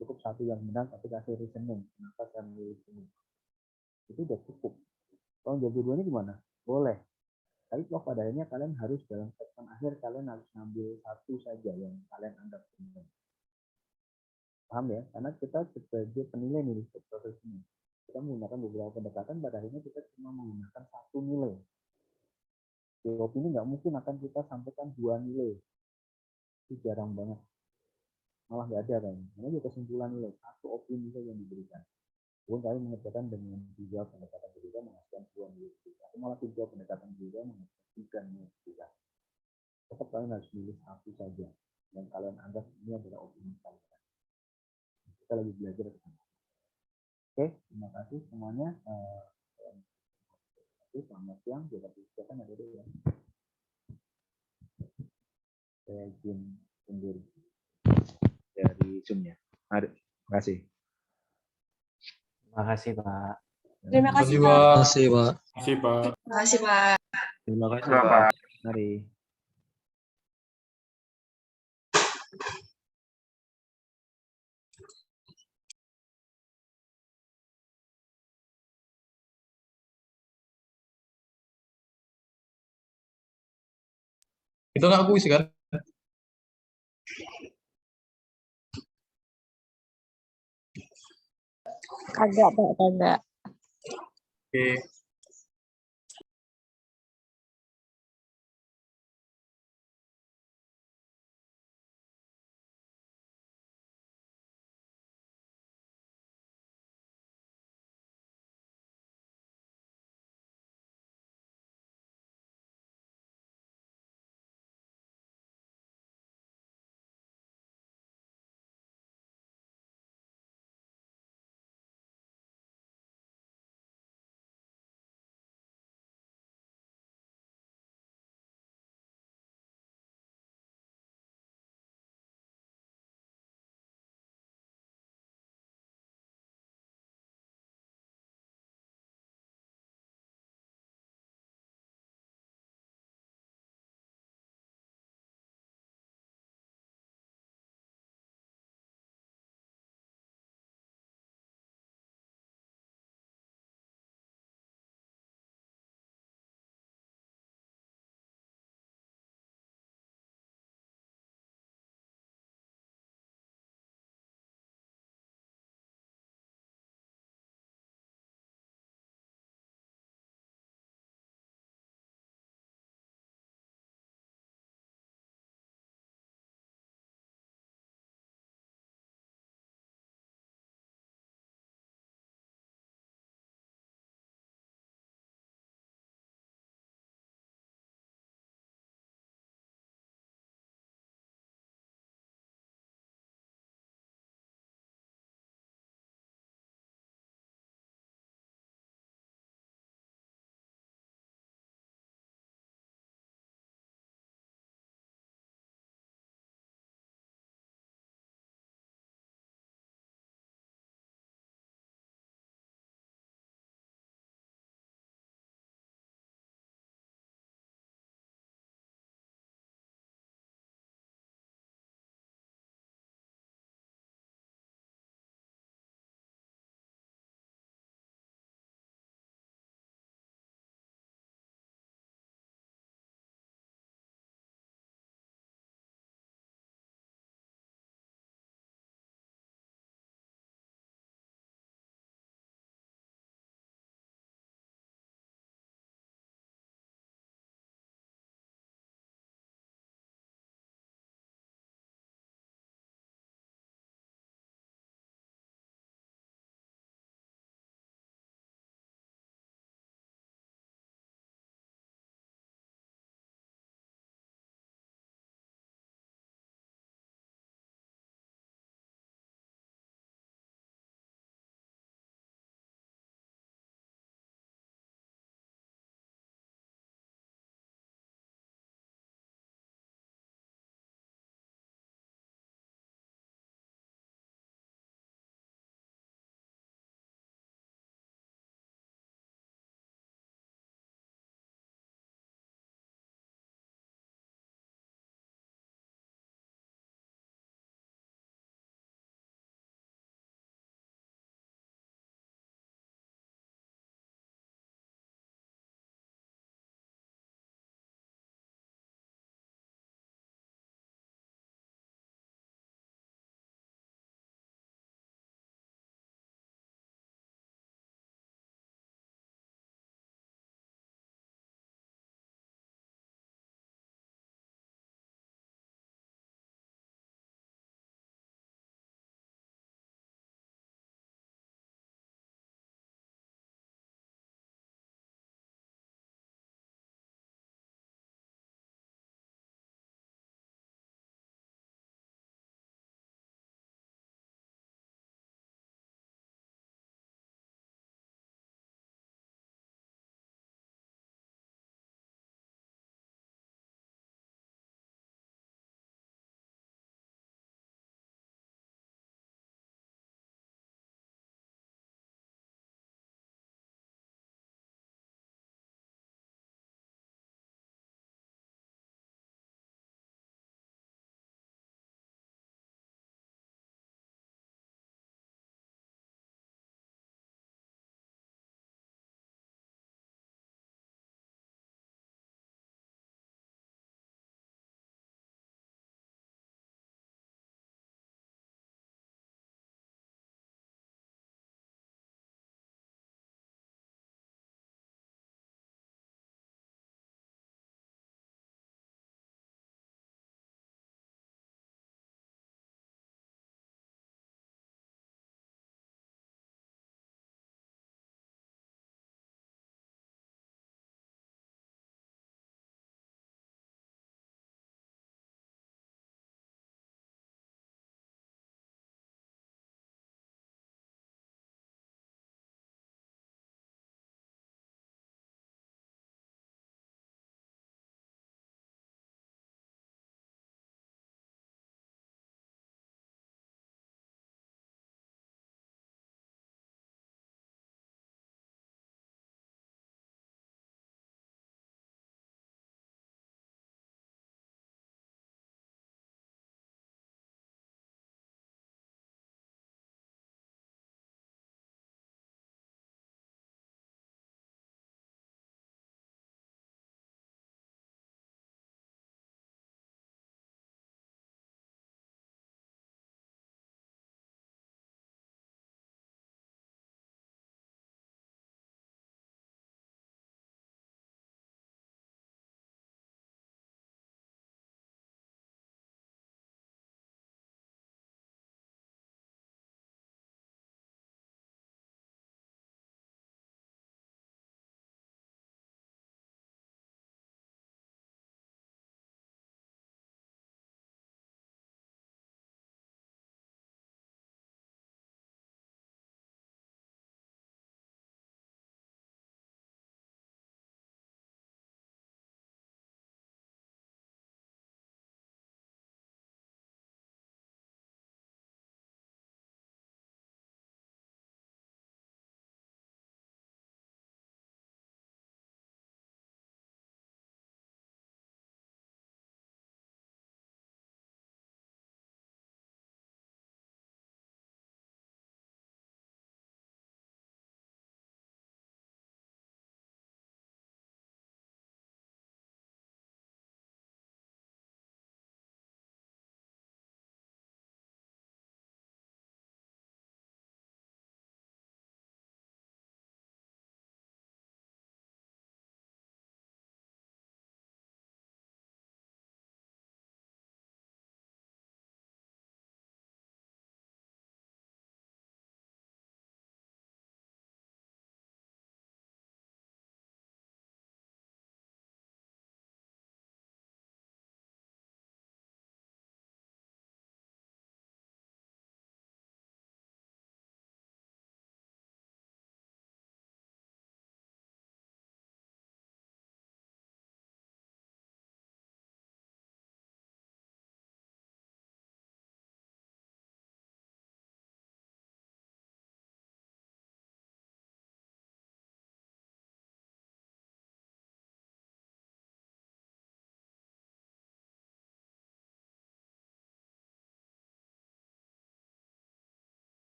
Cukup satu yang benar tapi kasih reasoning kenapa saya memilih ini. Itu udah cukup. Kalau jawab dua-duanya gimana? Boleh. Tapi kalau pada akhirnya kalian harus dalam statement akhir kalian harus ngambil satu saja yang kalian anggap benar. Paham ya? Karena kita sebagai penilai nih proses ini. Kita menggunakan beberapa pendekatan, pada akhirnya kita cuma menggunakan satu nilai. Di opini nggak mungkin akan kita sampaikan 2 nilai. Itu jarang banget. Malah nggak ada kan. Karena juga kesimpulan nilai, satu opini saja yang diberikan. Pun kami mengerjakan dengan 3 pendekatan berbeda menghasilkan 2 nilai berbeda. Atau malah 3 pendekatan berbeda menghasilkan 3 nilai berbeda. Tetap kalian harus pilih satu saja yang kalian anggap ini adalah opini kalian. Kita lagi belajar ke sana. Oke, terima kasih semuanya. Selamat siang. Jika silakan ada ya. Saya izin undur dari Zoom-nya. Terima kasih. Terima kasih, Pak. Terima kasih, Pak. Terima kasih, Pak. Terima kasih, Pak. Terima kasih, Pak. Mari. Itu nggak puisi kan? Kagak, Pak, kagak. Oke.